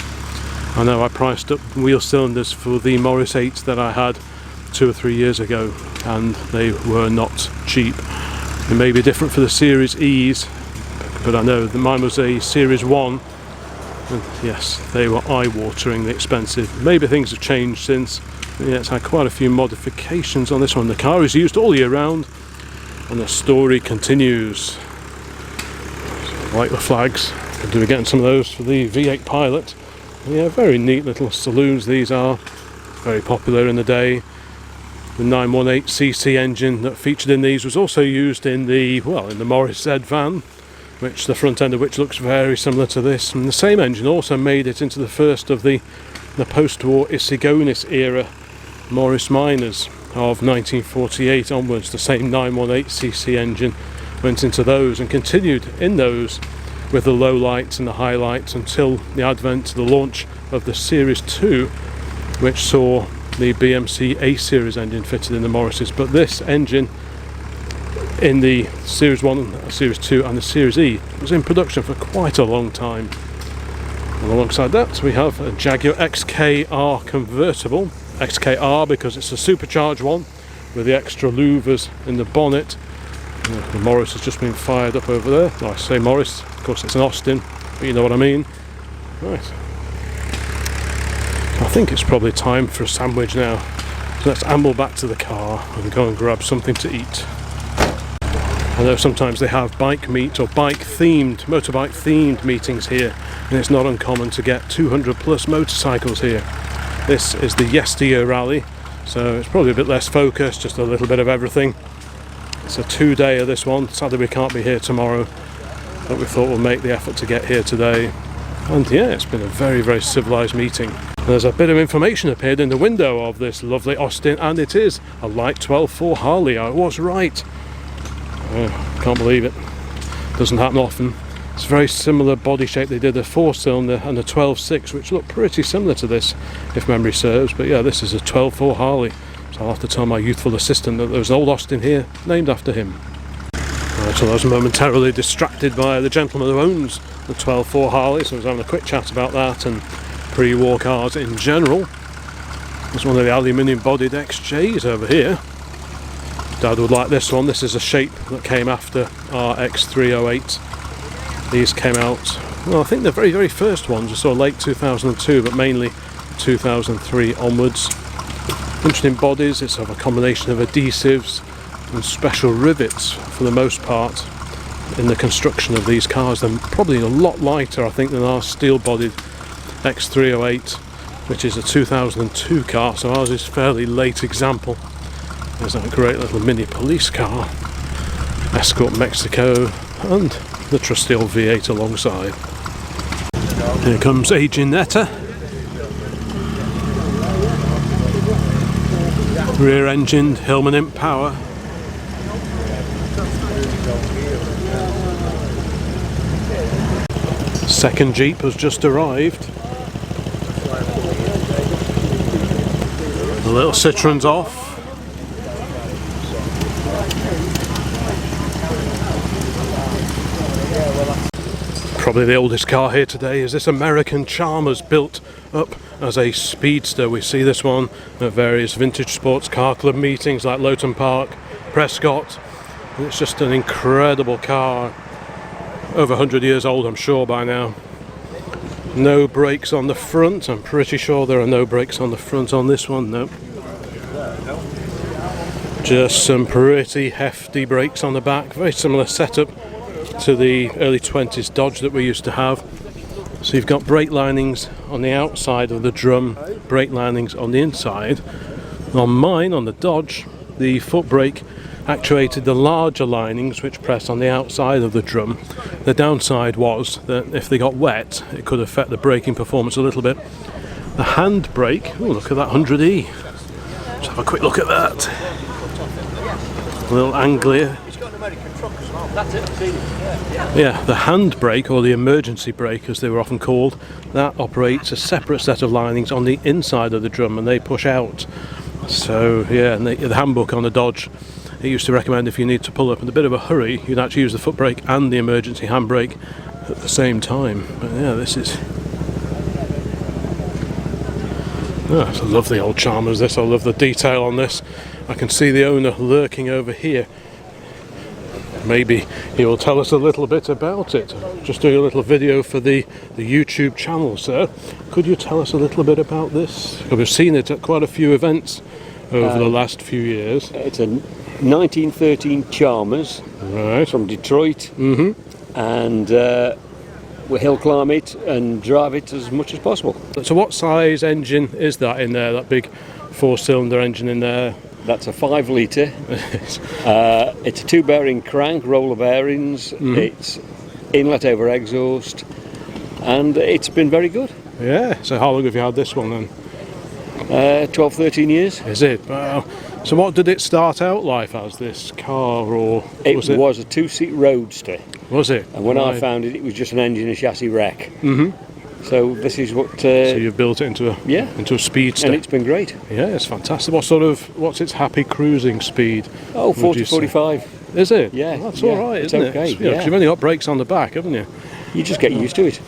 I know I priced up wheel cylinders for the Morris 8s that I had 2 or 3 years ago, and they were not cheap. It may be different for the Series E's, but I know that mine was a Series 1, and yes, they were eye-wateringly expensive. Maybe things have changed since, but yeah, it's had quite a few modifications on this one. The car is used all year round, and the story continues. So, I like the flags. Could do with getting some of those for the V8 Pilot. Yeah, very neat little saloons these are, very popular in the day. The 918cc engine that featured in these was also used in the Morris Z van, which the front end of which looks very similar to this, and the same engine also made it into the first of the post-war Isigonis era Morris Miners of 1948 onwards. The same 918cc engine went into those and continued in those with the low lights and the high lights until the advent, the launch of the Series 2, which saw the BMC A Series engine fitted in the Morrises. But this engine in the Series 1, Series 2 and the Series E was in production for quite a long time. And alongside that we have a Jaguar XKR convertible. XKR because it's a supercharged one with the extra louvers in the bonnet. The Morris has just been fired up over there. I say Morris, of course it's an Austin, but you know what I mean. Right. I think it's probably time for a sandwich now. So let's amble back to the car and go and grab something to eat. I know sometimes they have bike meet or motorbike themed meetings here, and it's not uncommon to get 200 plus motorcycles here. This is the yesteryear rally, so it's probably a bit less focused, just a little bit of everything. It's a 2-day of this one. Sadly we can't be here tomorrow, but we thought we'll make the effort to get here today. And yeah, it's been a very, very civilised meeting. There's a bit of information appeared in the window of this lovely Austin, and it is a light 12.4 Harley. I was right. Can't believe it. Doesn't happen often. It's a very similar body shape. They did a 4-cylinder and a 12.6, which look pretty similar to this, if memory serves. But yeah, this is a 12.4 Harley. So I'll have to tell my youthful assistant that there's an old Austin here named after him. Right, so I was momentarily distracted by the gentleman who owns the 12.4 Harley, so I was having a quick chat about that and pre-war cars in general. There's one of the aluminium bodied XJs over here. Dad would like this one. This is a shape that came after our X308. These came out, well, I think the very, very first ones were sort of late 2002, but mainly 2003 onwards. Interesting bodies. It's of a combination of adhesives and special rivets for the most part in the construction of these cars. They're probably a lot lighter, I think, than our steel-bodied X308, which is a 2002 car, so ours is a fairly late example. There's that great little mini police car, Escort Mexico, and the trusty old V8 alongside. Here comes a Ginetta. Rear-engined Hillman Imp Power. Second Jeep has just arrived. The little Citroen's off. Probably the oldest car here today is this American Chalmers, built up as a speedster. We see this one at various vintage sports car club meetings like Lowton Park, Prescott. And it's just an incredible car. Over 100 years old, I'm sure, by now. No brakes on the front. I'm pretty sure there are no brakes on the front on this one. Nope. Just some pretty hefty brakes on the back. Very similar setup to the early 20s Dodge that we used to have. So you've got brake linings on the outside of the drum, brake linings on the inside. On mine, on the Dodge, the foot brake actuated the larger linings which pressed on the outside of the drum. The downside was that if they got wet, it could affect the braking performance a little bit. The hand brake, oh look at that 100E. Let's have a quick look at that. A little angle here. Yeah, the hand brake, or the emergency brake as they were often called, that operates a separate set of linings on the inside of the drum and they push out. So yeah, and the handbook on the Dodge, it used to recommend if you need to pull up in a bit of a hurry, you'd actually use the foot brake and the emergency handbrake at the same time. But yeah, this is... Oh, I love the old Chalmers this, I love the detail on this. I can see the owner lurking over here. Maybe he will tell us a little bit about it. Just doing a little video for the YouTube channel, sir. Could you tell us a little bit about this? We've seen it at quite a few events over the last few years. It's a 1913 Chalmers, Right. from Detroit, and we hill climb it and drive it as much as possible. So what size engine is that in there, that big 4-cylinder engine in there? That's a 5 litre. It's a 2-bearing crank, roller bearings. It's inlet over exhaust, and it's been very good. Yeah, so how long have you had this one then? 12-13 years. Is it? Wow. So what did it start out life as, this car, or It was was a 2-seat roadster, Was it? and when I Right. found it, it was just an engine and chassis wreck. So this is what... So you've built it into a speedster. and it's been great. Yeah, it's fantastic. What's its happy cruising speed? Oh, would 40, you say? 45. Is it? Yeah, Well, that's yeah, all right, it's isn't okay, it? You know, 'cause yeah. you've only got brakes on the back, haven't you? You just get used to it.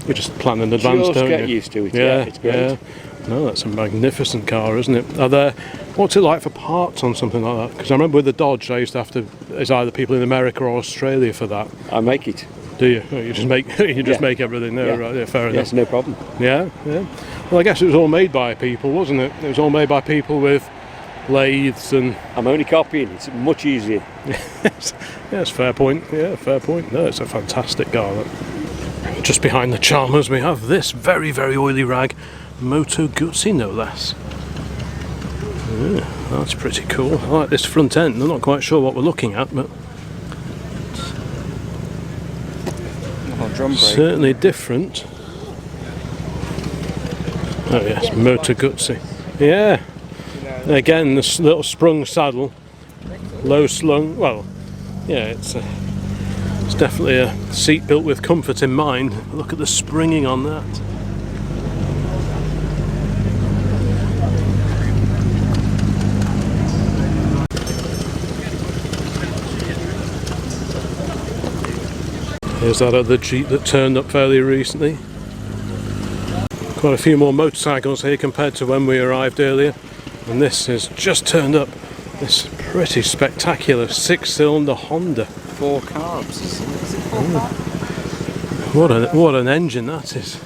You just plan in advance, Just don't get you? used to it, yeah, it's great. Yeah. No, that's a magnificent car, isn't it? What's it like for parts on something like that? Because I remember with the Dodge, I used to have to. It's either people in America or Australia for that. I make it. Do you? You just make Yeah. make everything there, Yeah. right? Yeah, fair enough. Yes, no problem. Yeah, yeah. Well, I guess it was all made by people, wasn't it? It was all made by people with lathes and. I'm only copying. It's much easier. Yes, fair point. Yeah, fair point. No, it's a fantastic car. That. Just behind the Chalmers, we have this very, very oily rag, Moto Guzzi, no less. Yeah, that's pretty cool. I like this front end. I'm not quite sure what we're looking at, but Drum brake. certainly different. Oh yes, Moto Guzzi. Yeah. Again, this little sprung saddle, low slung. Well, yeah, it's definitely a seat built with comfort in mind. Look at the springing on that. Here's that other Jeep that turned up fairly recently. Quite a few more motorcycles here compared to when we arrived earlier. And this has just turned up. This pretty spectacular 6-cylinder Honda. 4 carbs. Is it 4 carbs? What an engine that is.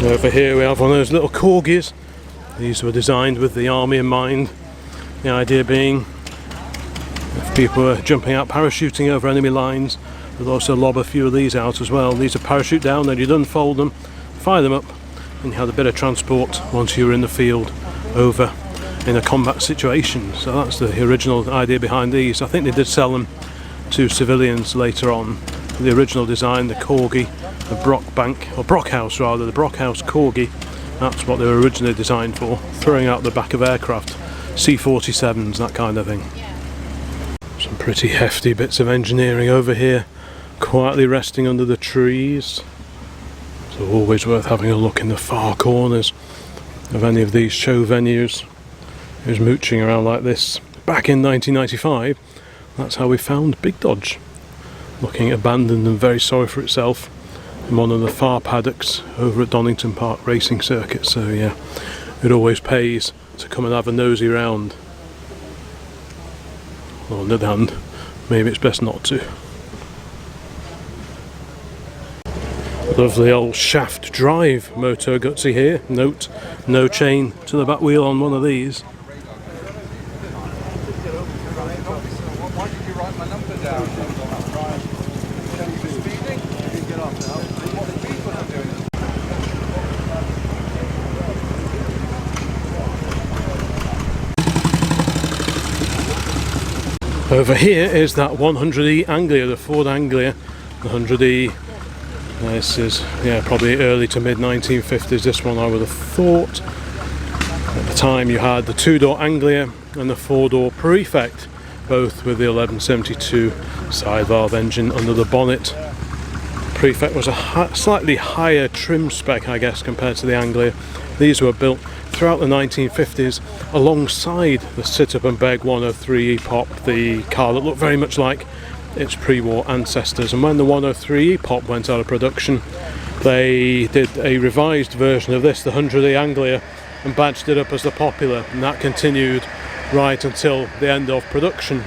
Over here we have one of those little corgis. These were designed with the army in mind. The idea being, if people were jumping out parachuting over enemy lines, they'd also lob a few of these out as well. These are parachute down, then you'd unfold them, fire them up, and you had a bit of transport once you were in the field over in a combat situation. So that's the original idea behind these. I think they did sell them to civilians later on. The original design, the Corgi, the Brockhouse rather, the Brockhouse Corgi, that's what they were originally designed for, throwing out the back of aircraft, C-47s, that kind of thing. Some pretty hefty bits of engineering over here, quietly resting under the trees. So always worth having a look in the far corners of any of these show venues. Who's mooching around like this. Back in 1995, that's how we found Big Dodge, looking abandoned and very sorry for itself in one of the far paddocks over at Donington Park Racing Circuit. So yeah, it always pays to come and have a nosy round. On the other hand, maybe it's best not to. Lovely old shaft drive Moto Guzzi here. Note, no chain to the back wheel on one of these. Over here is that 100E Anglia, the Ford Anglia, the 100E. This is, yeah, probably early to mid 1950s, this one I would have thought. At the time you had the 2-door Anglia and the 4-door Prefect, both with the 1172 side valve engine under the bonnet. Prefect was a slightly higher trim spec, I guess, compared to the Anglia. These were built throughout the 1950s alongside the Sit-Up and Beg 103E Pop, the car that looked very much like its pre-war ancestors. And when the 103E Pop went out of production, they did a revised version of this, the 100E Anglia, and badged it up as the Popular, and that continued right until the end of production.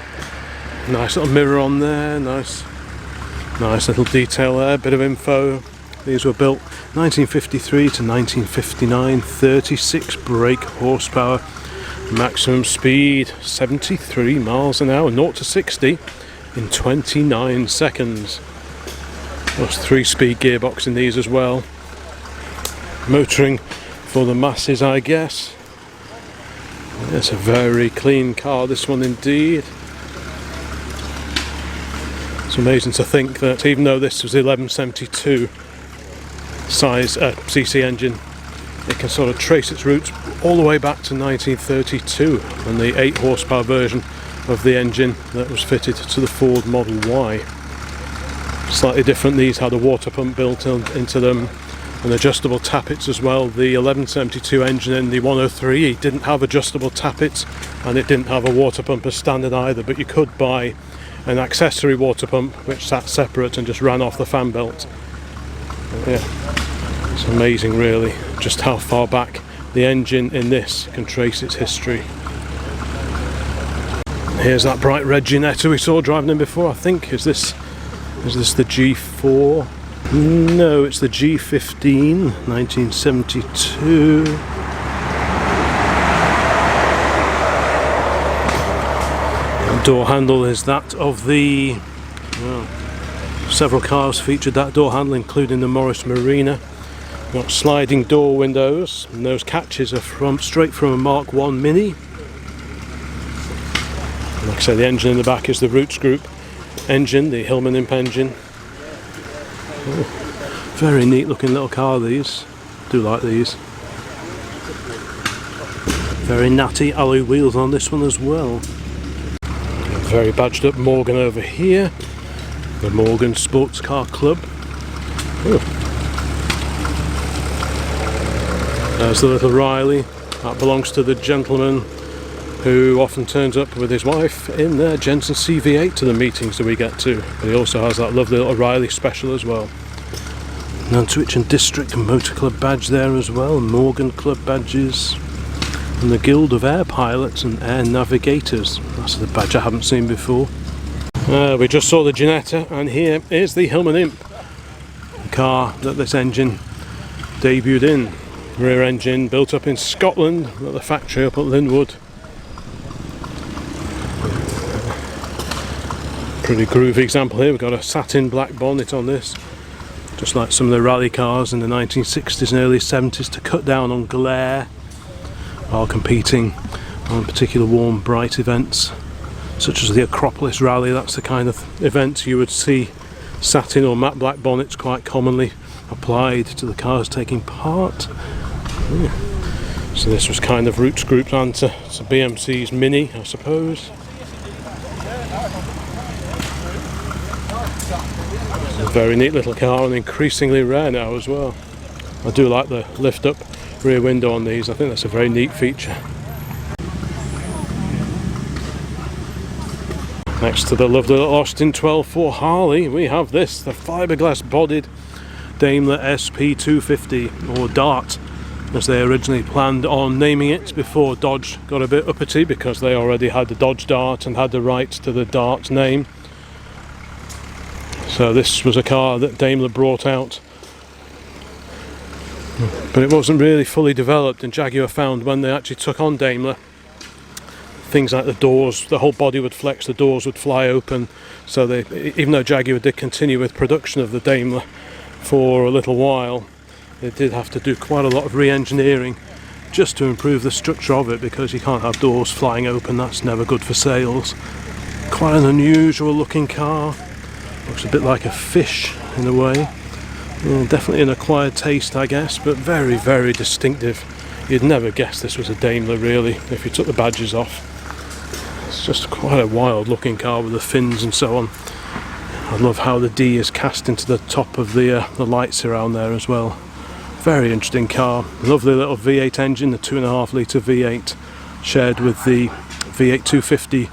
Nice little mirror on there, nice little detail there, bit of info. These were built 1953 to 1959, 36 brake horsepower, maximum speed 73 miles an hour, 0 to 60 in 29 seconds. Plus 3-speed gearbox in these as well. Motoring for the masses, I guess. It's a very clean car, this one indeed. It's amazing to think that even though this was the 1172 size cc engine, it can sort of trace its roots all the way back to 1932 and the 8 horsepower version of the engine that was fitted to the Ford Model Y. Slightly different, these had a water pump built into them and adjustable tappets as well. The 1172 engine in the 103E didn't have adjustable tappets, and it didn't have a water pump as standard either, but you could buy an accessory water pump which sat separate and just ran off the fan belt. Yeah, it's amazing really just how far back the engine in this can trace its history. Here's that bright red Ginetta we saw driving in before. I think is this the G4? No, it's the G15, 1972. The door handle is that of the... well, several cars featured that door handle, including the Morris Marina. Got sliding door windows, and those catches are straight from a Mark 1 Mini. And like I said, the engine in the back is the Roots Group engine, the Hillman Imp engine. Oh, very neat looking little car, these. Do like these. Very natty alloy wheels on this one as well. Very badged up Morgan over here. The Morgan Sports Car Club. Oh. There's the little Riley. That belongs to the gentleman who often turns up with his wife in their Jensen CV8 to the meetings that we get to. But he also has that lovely little Riley special as well. Nantwich and District Motor Club badge there as well, Morgan Club badges, and the Guild of Air Pilots and Air Navigators. That's the badge I haven't seen before. We just saw the Ginetta, and here is the Hillman Imp, the car that this engine debuted in. Rear engine built up in Scotland at the factory up at Linwood. Pretty groovy example here. We've got a satin black bonnet on this, just like some of the rally cars in the 1960s and early 70s, to cut down on glare while competing on particular warm bright events such as the Acropolis Rally. That's the kind of event you would see satin or matte black bonnets quite commonly applied to the cars taking part. Yeah. So this was kind of Roots Group's answer to BMC's Mini, I suppose. A very neat little car, and increasingly rare now as well. I do like the lift up rear window on these. I think that's a very neat feature. Next to the lovely little Austin 12.4 Harley, we have this, the fiberglass bodied Daimler SP250, or Dart as they originally planned on naming it before Dodge got a bit uppity, because they already had the Dodge Dart and had the rights to the Dart name. So this was a car that Daimler brought out, but it wasn't really fully developed, and Jaguar found when they actually took on Daimler, things like the doors, the whole body would flex, the doors would fly open. So they, even though Jaguar did continue with production of the Daimler for a little while, they did have to do quite a lot of re-engineering just to improve the structure of it, because you can't have doors flying open, that's never good for sales. Quite an unusual looking car. Looks a bit like a fish in a way. Yeah, definitely an acquired taste, I guess, but very, very distinctive. You'd never guess this was a Daimler, really, if you took the badges off. It's just quite a wild looking car with the fins and so on. I love how the D is cast into the top of the lights around there as well. Very interesting car. Lovely little V8 engine, the 2.5 litre V8, shared with the V8 250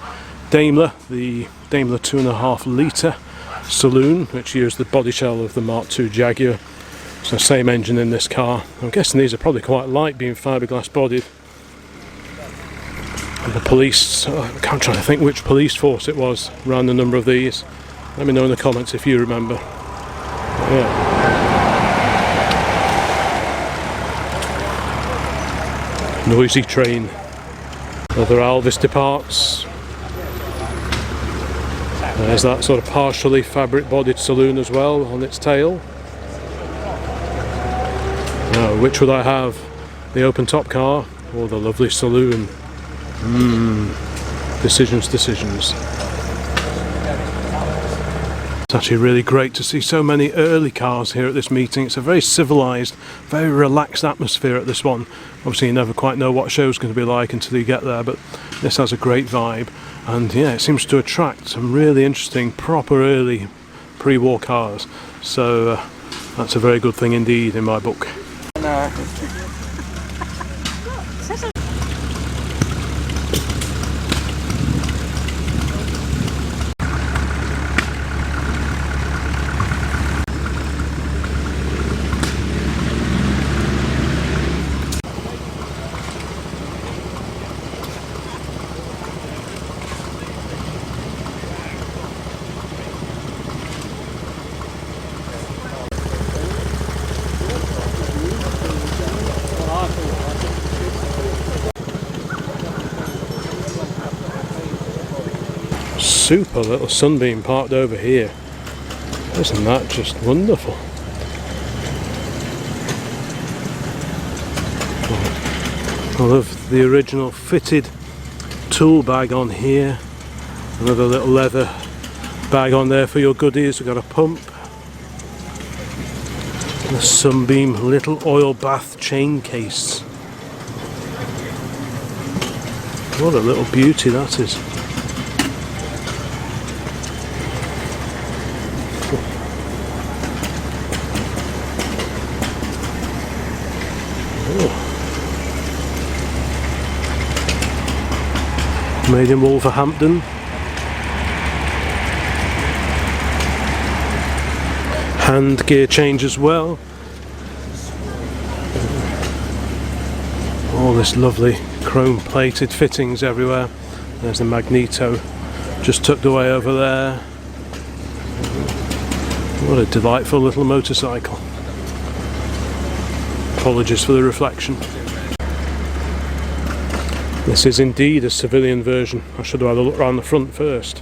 Daimler, the Daimler 2.5 litre saloon, which used the body shell of the Mark II Jaguar. So same engine in this car. I'm guessing these are probably quite light, being fiberglass bodied. And the police, I'm trying to think which police force it was, ran the number of these. Let me know in the comments if you remember. Yeah. Noisy train. Another Alvis departs. There's that sort of partially fabric bodied saloon as well on its tail. Now, which would I have? The open top car or the lovely saloon? Decisions. It's actually really great to see so many early cars here at this meeting. It's a very civilised, very relaxed atmosphere at this one. Obviously you never quite know what a show's going to be like until you get there, but this has a great vibe. And yeah, it seems to attract some really interesting, proper early pre-war cars. So that's a very good thing indeed in my book. Super little Sunbeam parked over here. Isn't that just wonderful? I love the original fitted tool bag on here. Another little leather bag on there for your goodies. We've got a pump. And a Sunbeam little oil bath chain case. What a little beauty that is. Made in Wolverhampton. Hand gear change as well. All this lovely chrome plated fittings everywhere. There's the magneto just tucked away over there. What a delightful little motorcycle. Apologies for the reflection. This is indeed a civilian version. I should have had a look around the front first.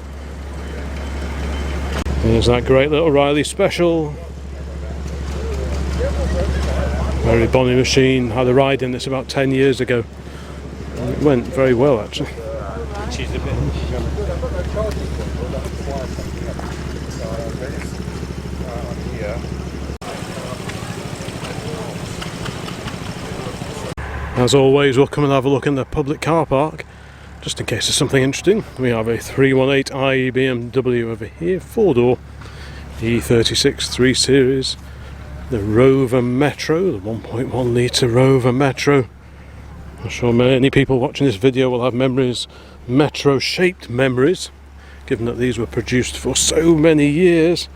There's that great little Riley Special. Very bonny machine. Had a ride in this about 10 years ago. It went very well actually. As always, we'll come and have a look in the public car park, just in case there's something interesting. We have a 318i BMW over here, 4-door, E36 3 Series, the Rover Metro, the 1.1 litre Rover Metro. I'm sure many people watching this video will have memories, Metro-shaped memories, given that these were produced for so many years.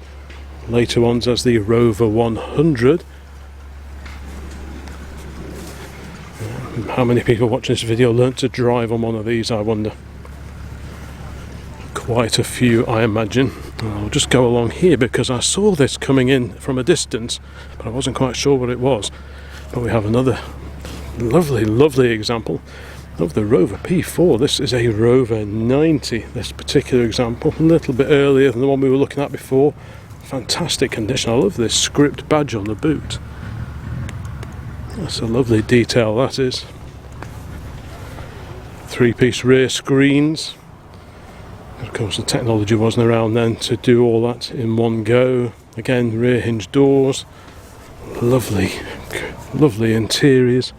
Later ones as the Rover 100. How many people watching this video learnt to drive on one of these, I wonder? Quite a few, I imagine. I'll just go along here because I saw this coming in from a distance, but I wasn't quite sure what it was. But we have another lovely example of the Rover P4. This is a Rover 90, this particular example, a little bit earlier than the one we were looking at before. Fantastic condition. I love this script badge on the boot. That's a lovely detail, that is. 3-piece rear screens. Of course, the technology wasn't around then to do all that in one go. Again, rear hinge doors, lovely interiors.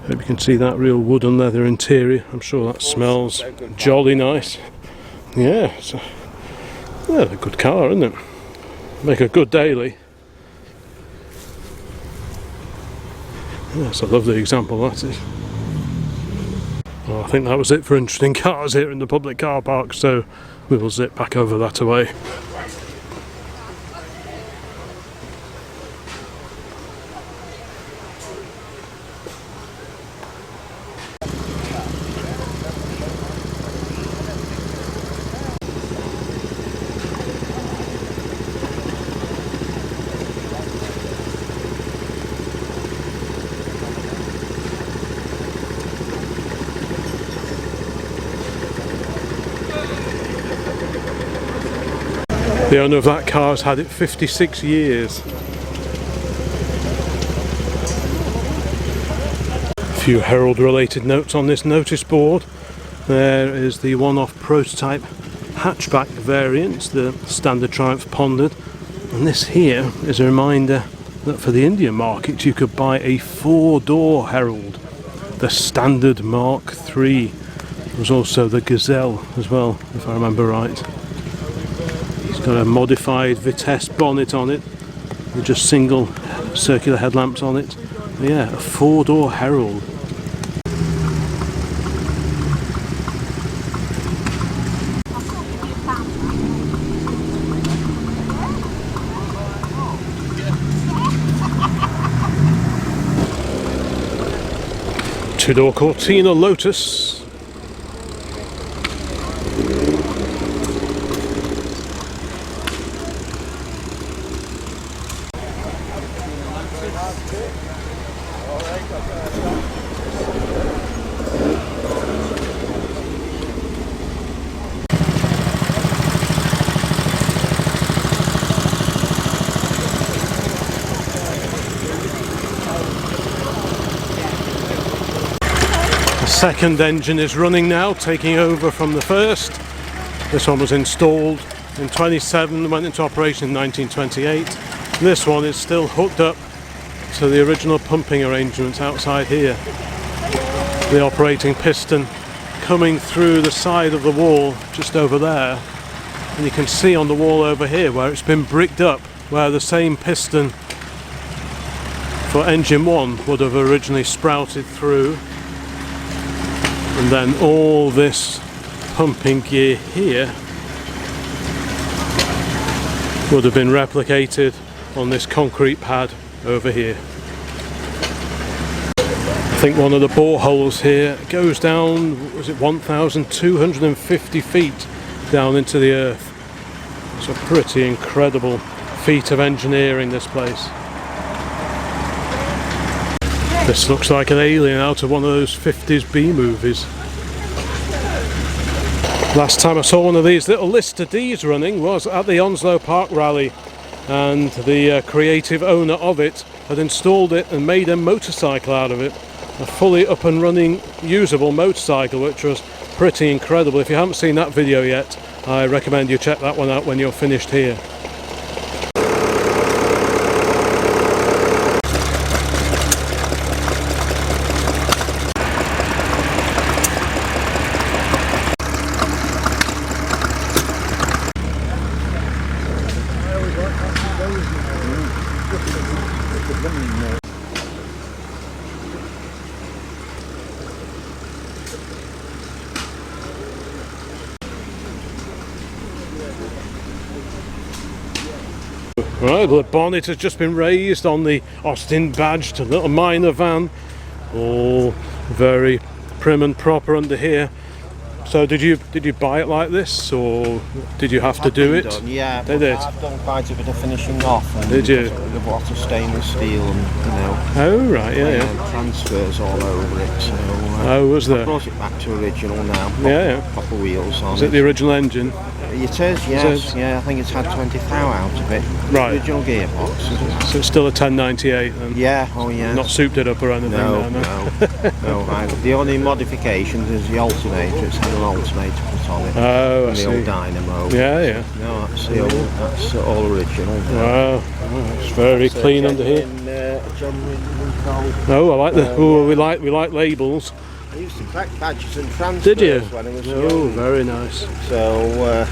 Hope you can see that real wood and leather interior. I'm sure that smells jolly nice. Yeah, it's a good car, isn't it? Make a good daily. Yeah, it's a lovely example, that is. Well, I think that was it for interesting cars here in the public car park, so we will zip back over that way. The owner of that car has had it 56 years. A few Herald related notes on this notice board. There is the one-off prototype hatchback variant, the standard Triumph Pondered, and this here is a reminder that for the Indian market you could buy a 4-door Herald, the standard Mark III. There was also the Gazelle as well, if I remember right. Got a modified Vitesse bonnet on it with just single circular headlamps on it. But yeah, a 4-door Herald. Two-door Cortina Lotus. The second engine is running now, taking over from the first. This one was installed in 27, went into operation in 1928. This one is still hooked up to the original pumping arrangements outside here. The operating piston coming through the side of the wall just over there, and you can see on the wall over here where it's been bricked up, where the same piston for engine 1 would have originally sprouted through, and then all this pumping gear here would have been replicated on this concrete pad over here. I think one of the boreholes here goes down, was it 1,250 feet down into the earth. It's a pretty incredible feat of engineering, this place. This looks like an alien out of one of those 50s B movies. Last time I saw one of these little Lister Ds running was at the Onslow Park Rally, and the creative owner of it had installed it and made a motorcycle out of it. A fully up and running usable motorcycle, which was pretty incredible. If you haven't seen that video yet, I recommend you check that one out when you're finished here. Right, the bonnet has just been raised on the Austin badged little minor van, all very prim and proper under here. So did you buy it like this, or did you have to do it? Done, yeah, did it? I've done quite a bit of finishing off. And did you? With a lot of stainless steel and, you know. Oh right, yeah. Transfers all over it. So. Oh, was there? I brought it back to original now. Yeah. Proper wheels on. Is it the original engine? It is, yes. Yeah, I think it's had 20 thou out of it. Right. Original gearbox. So it's still a 1098 then? Yeah, oh yeah. Not souped it up or anything? No, no. The only modifications is the alternator. It's had an alternator put on it. Oh, I and see. the old dynamo. Yeah. No, that's all original. Wow, it's very clean under here. Oh, Oh, I like we like labels. I used to collect badges and transfers. Did you? When I was Oh, young. very nice. So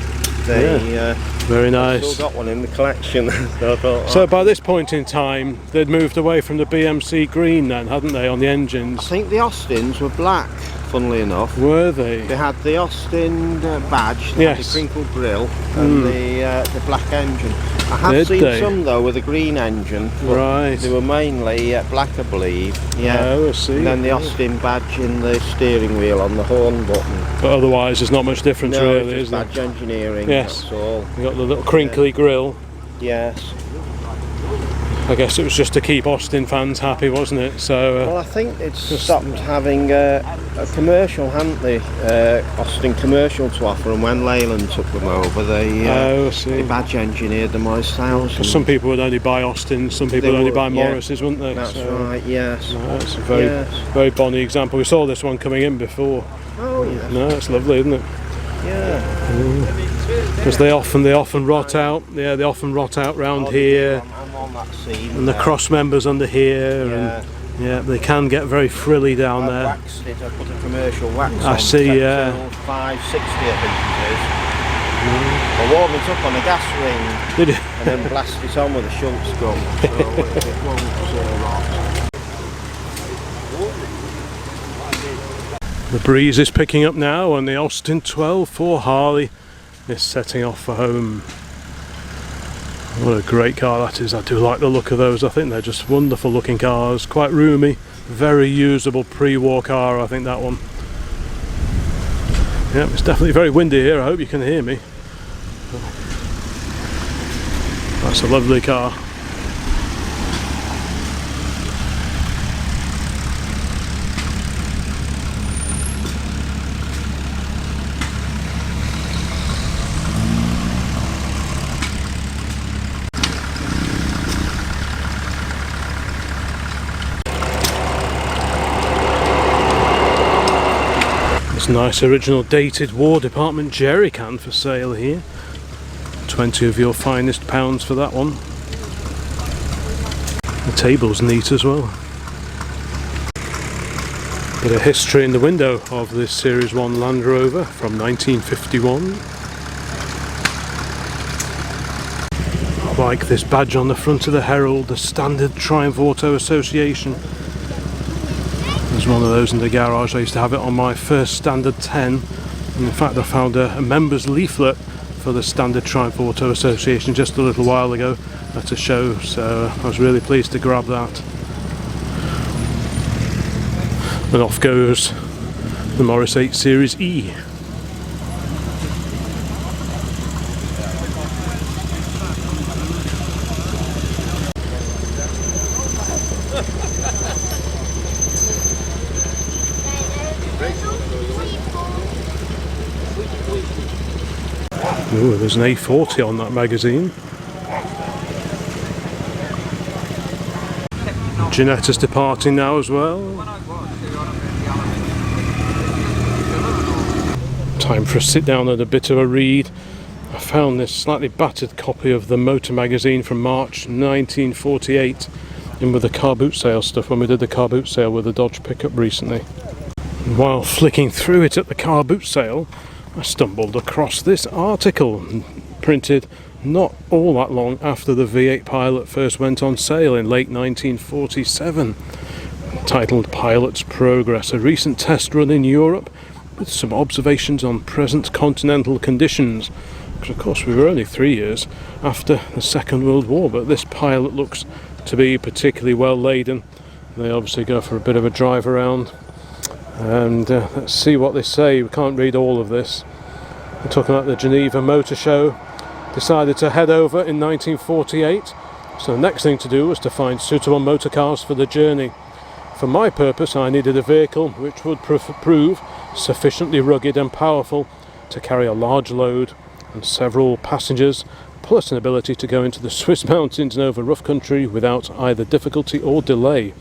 Very nice. still got one in the collection. So I thought, So by this point in time, they'd moved away from the BMC green then, hadn't they, on the I engines? think the Austins were black, funnily enough. Were they? They had the Austin badge, they had the Yes. crinkled grille and the black engine. I have Did seen they? some though with a green engine. But Right. they were mainly black, I believe. Yeah. Oh, I see. And then the Austin badge in the steering wheel on the horn button. But otherwise, there's not much difference No, really, it's is just there? badge engineering. Yes. That's all. You got the little crinkly grille. Yes. I guess it was just to keep Austin fans happy, wasn't it? So Well, I think it's stopped having a commercial, hadn't they? Austin commercial to offer, and when Leyland took them over, they I see. badge engineered them as thousands. Some people would only buy Austin, some people They would only would, buy yeah. Morrises, wouldn't they? That's So, right. Yes. no, it's a very, Yes. very bonny example. We saw this one coming in before. Oh yes. No, it's lovely, isn't it? Yeah. Because they often rot out. Yeah, they often rot out round here, I'm on that scene. and the cross members under here, Yeah. and yeah, they can get very frilly down I there. waxed it. I put a commercial wax I on. see, kept yeah. till 560, I think it is. I warmed it up on a gas ring Did you? and then blasted it on with a Schultz gun. So it won't rot. The breeze is picking up now, and the Austin 12-4 Harley is setting off for home. What a great car that is. I do like the look of those. I think they're just wonderful looking cars, quite roomy, very usable pre-war car, I think that one. Yeah, it's definitely very windy here. I hope you can hear me. That's a lovely car. This nice original dated War Department jerry can for sale here. 20 of your finest pounds for that one. The table's neat as well. Bit of history in the window of this Series 1 Land Rover from 1951. I like this badge on the front of the Herald, the Standard Triumph Auto Association. There's one of those in the garage. I used to have it on my first Standard 10. And in fact, I found a members leaflet for the Standard Triumph Auto Association just a little while ago at a show, so I was really pleased to grab that. And off goes the Morris 8 Series E. Ooh, there's an A40 on that magazine. Giannetta's departing now as well. Time for a sit down and a bit of a read. I found this slightly battered copy of the Motor magazine from March 1948 in with the car boot sale stuff when we did the car boot sale with the Dodge pickup recently. And while flicking through it at the car boot sale, I stumbled across this article printed not all that long after the V8 Pilot first went on sale in late 1947, titled Pilot's Progress, a recent test run in Europe with some observations on present continental conditions. Because of course we were only 3 years after the Second World War, but this Pilot looks to be particularly well laden. They obviously go for a bit of a drive around. And let's see what they say. We can't read all of this. We're talking about the Geneva Motor Show. Decided to head over in 1948. So the next thing to do was to find suitable motor cars for the journey. For my purpose, I needed a vehicle which would prove sufficiently rugged and powerful to carry a large load and several passengers, plus an ability to go into the Swiss mountains and over rough country without either difficulty or delay.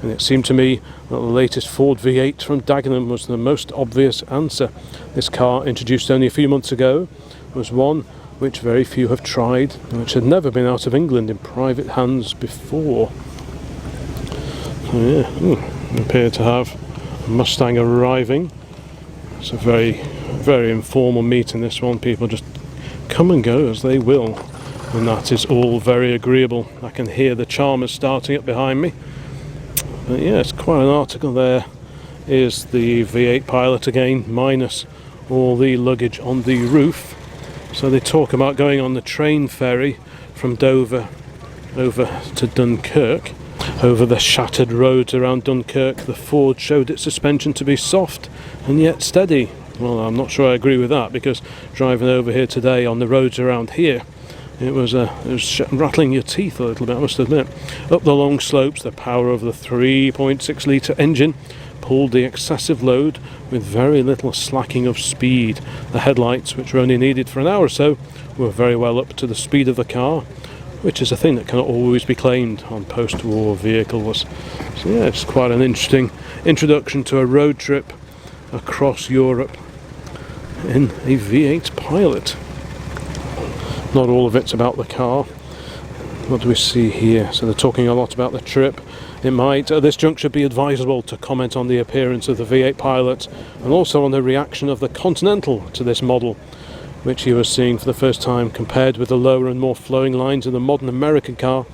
And it seemed to me that the latest Ford V8 from Dagenham was the most obvious answer. This car, introduced only a few months ago, was one which very few have tried, and which had never been out of England in private hands before. So yeah, we appear to have a Mustang arriving. It's a very, very informal meeting, this one. People just come and go as they will, and that is all very agreeable. I can hear the Chalmers starting up behind me. But yeah, it's quite an article. There is the V8 Pilot again, minus all the luggage on the roof. So they talk about going on the train ferry from Dover over to Dunkirk. Over the shattered roads around Dunkirk, the Ford showed its suspension to be soft and yet steady. Well, I'm not sure I agree with that, because driving over here today on the roads around here, it was rattling your teeth a little bit, I must admit. Up the long slopes, the power of the 3.6 litre engine pulled the excessive load with very little slacking of speed. The headlights, which were only needed for an hour or so, were very well up to the speed of the car, which is a thing that cannot always be claimed on post-war vehicles. So yeah, it's quite an interesting introduction to a road trip across Europe in a V8 Pilot. Not all of it's about the car. What do we see here? So they're talking a lot about the trip. It might, at this juncture, be advisable to comment on the appearance of the V8 Pilot and also on the reaction of the Continental to this model, which he was seeing for the first time. Compared with the lower and more flowing lines of the modern American car,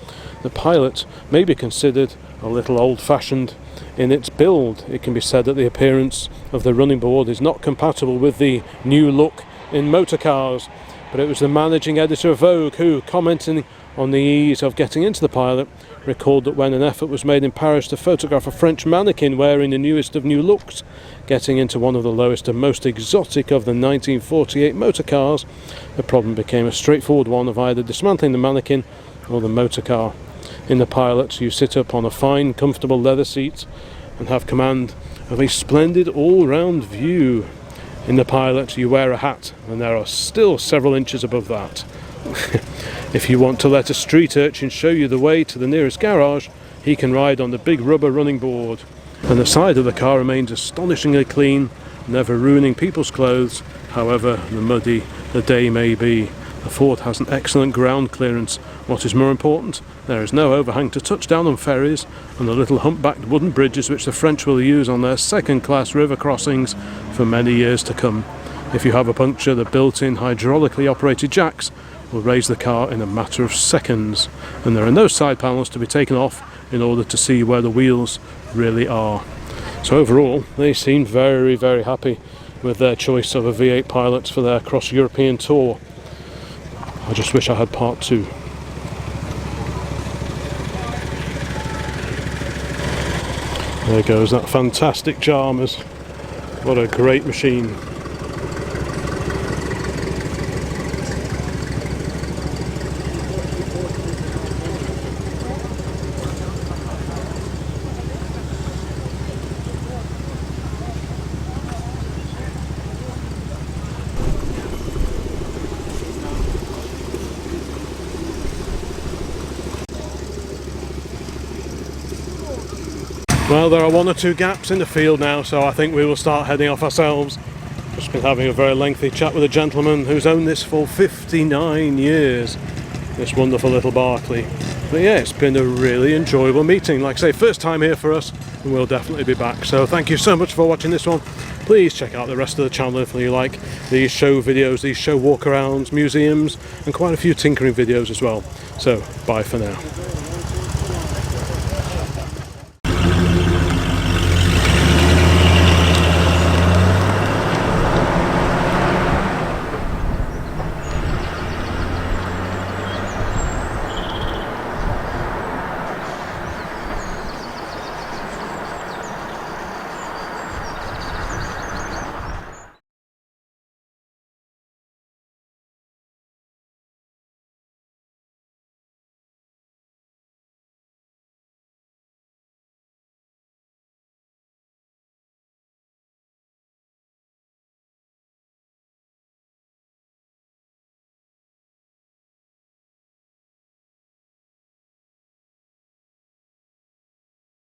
the Pilot may be considered a little old-fashioned in its build. It can be said that the appearance of the running board is not compatible with the new look in motor cars, but it was the managing editor of Vogue who, commenting on the ease of getting into the Pilot, recalled that when an effort was made in Paris to photograph a French mannequin wearing the newest of new looks, getting into one of the lowest and most exotic of the 1948 motor cars, the problem became a straightforward one of either dismantling the mannequin or the motor car. In the Pilot, you sit up on a fine, comfortable leather seat and have command of a splendid all-round view. In the Pilot, you wear a hat, and there are still several inches above that. If you want to let a street urchin show you the way to the nearest garage, he can ride on the big rubber running board. And the side of the car remains astonishingly clean, never ruining people's clothes, however muddy the day may be. The Ford has an excellent ground clearance. What is more important, there is no overhang to touch down on ferries, and the little humpbacked wooden bridges which the French will use on their second-class river crossings for many years to come. If you have a puncture, the built-in hydraulically operated jacks will raise the car in a matter of seconds, and there are no side panels to be taken off in order to see where the wheels really are. So overall, they seem very, very happy with their choice of a V8 Pilot for their cross-European tour. I just wish I had part 2. There goes that fantastic Chalmers. What a great machine. Well, there are 1 or 2 gaps in the field now, so I think we will start heading off ourselves. Just been having a very lengthy chat with a gentleman who's owned this for 59 years, this wonderful little Barclay. But yeah, it's been a really enjoyable meeting. Like I say, first time here for us, and we'll definitely be back. So thank you so much for watching this one. Please check out the rest of the channel if you like these show videos, these show walkarounds, museums, and quite a few tinkering videos as well. So bye for now.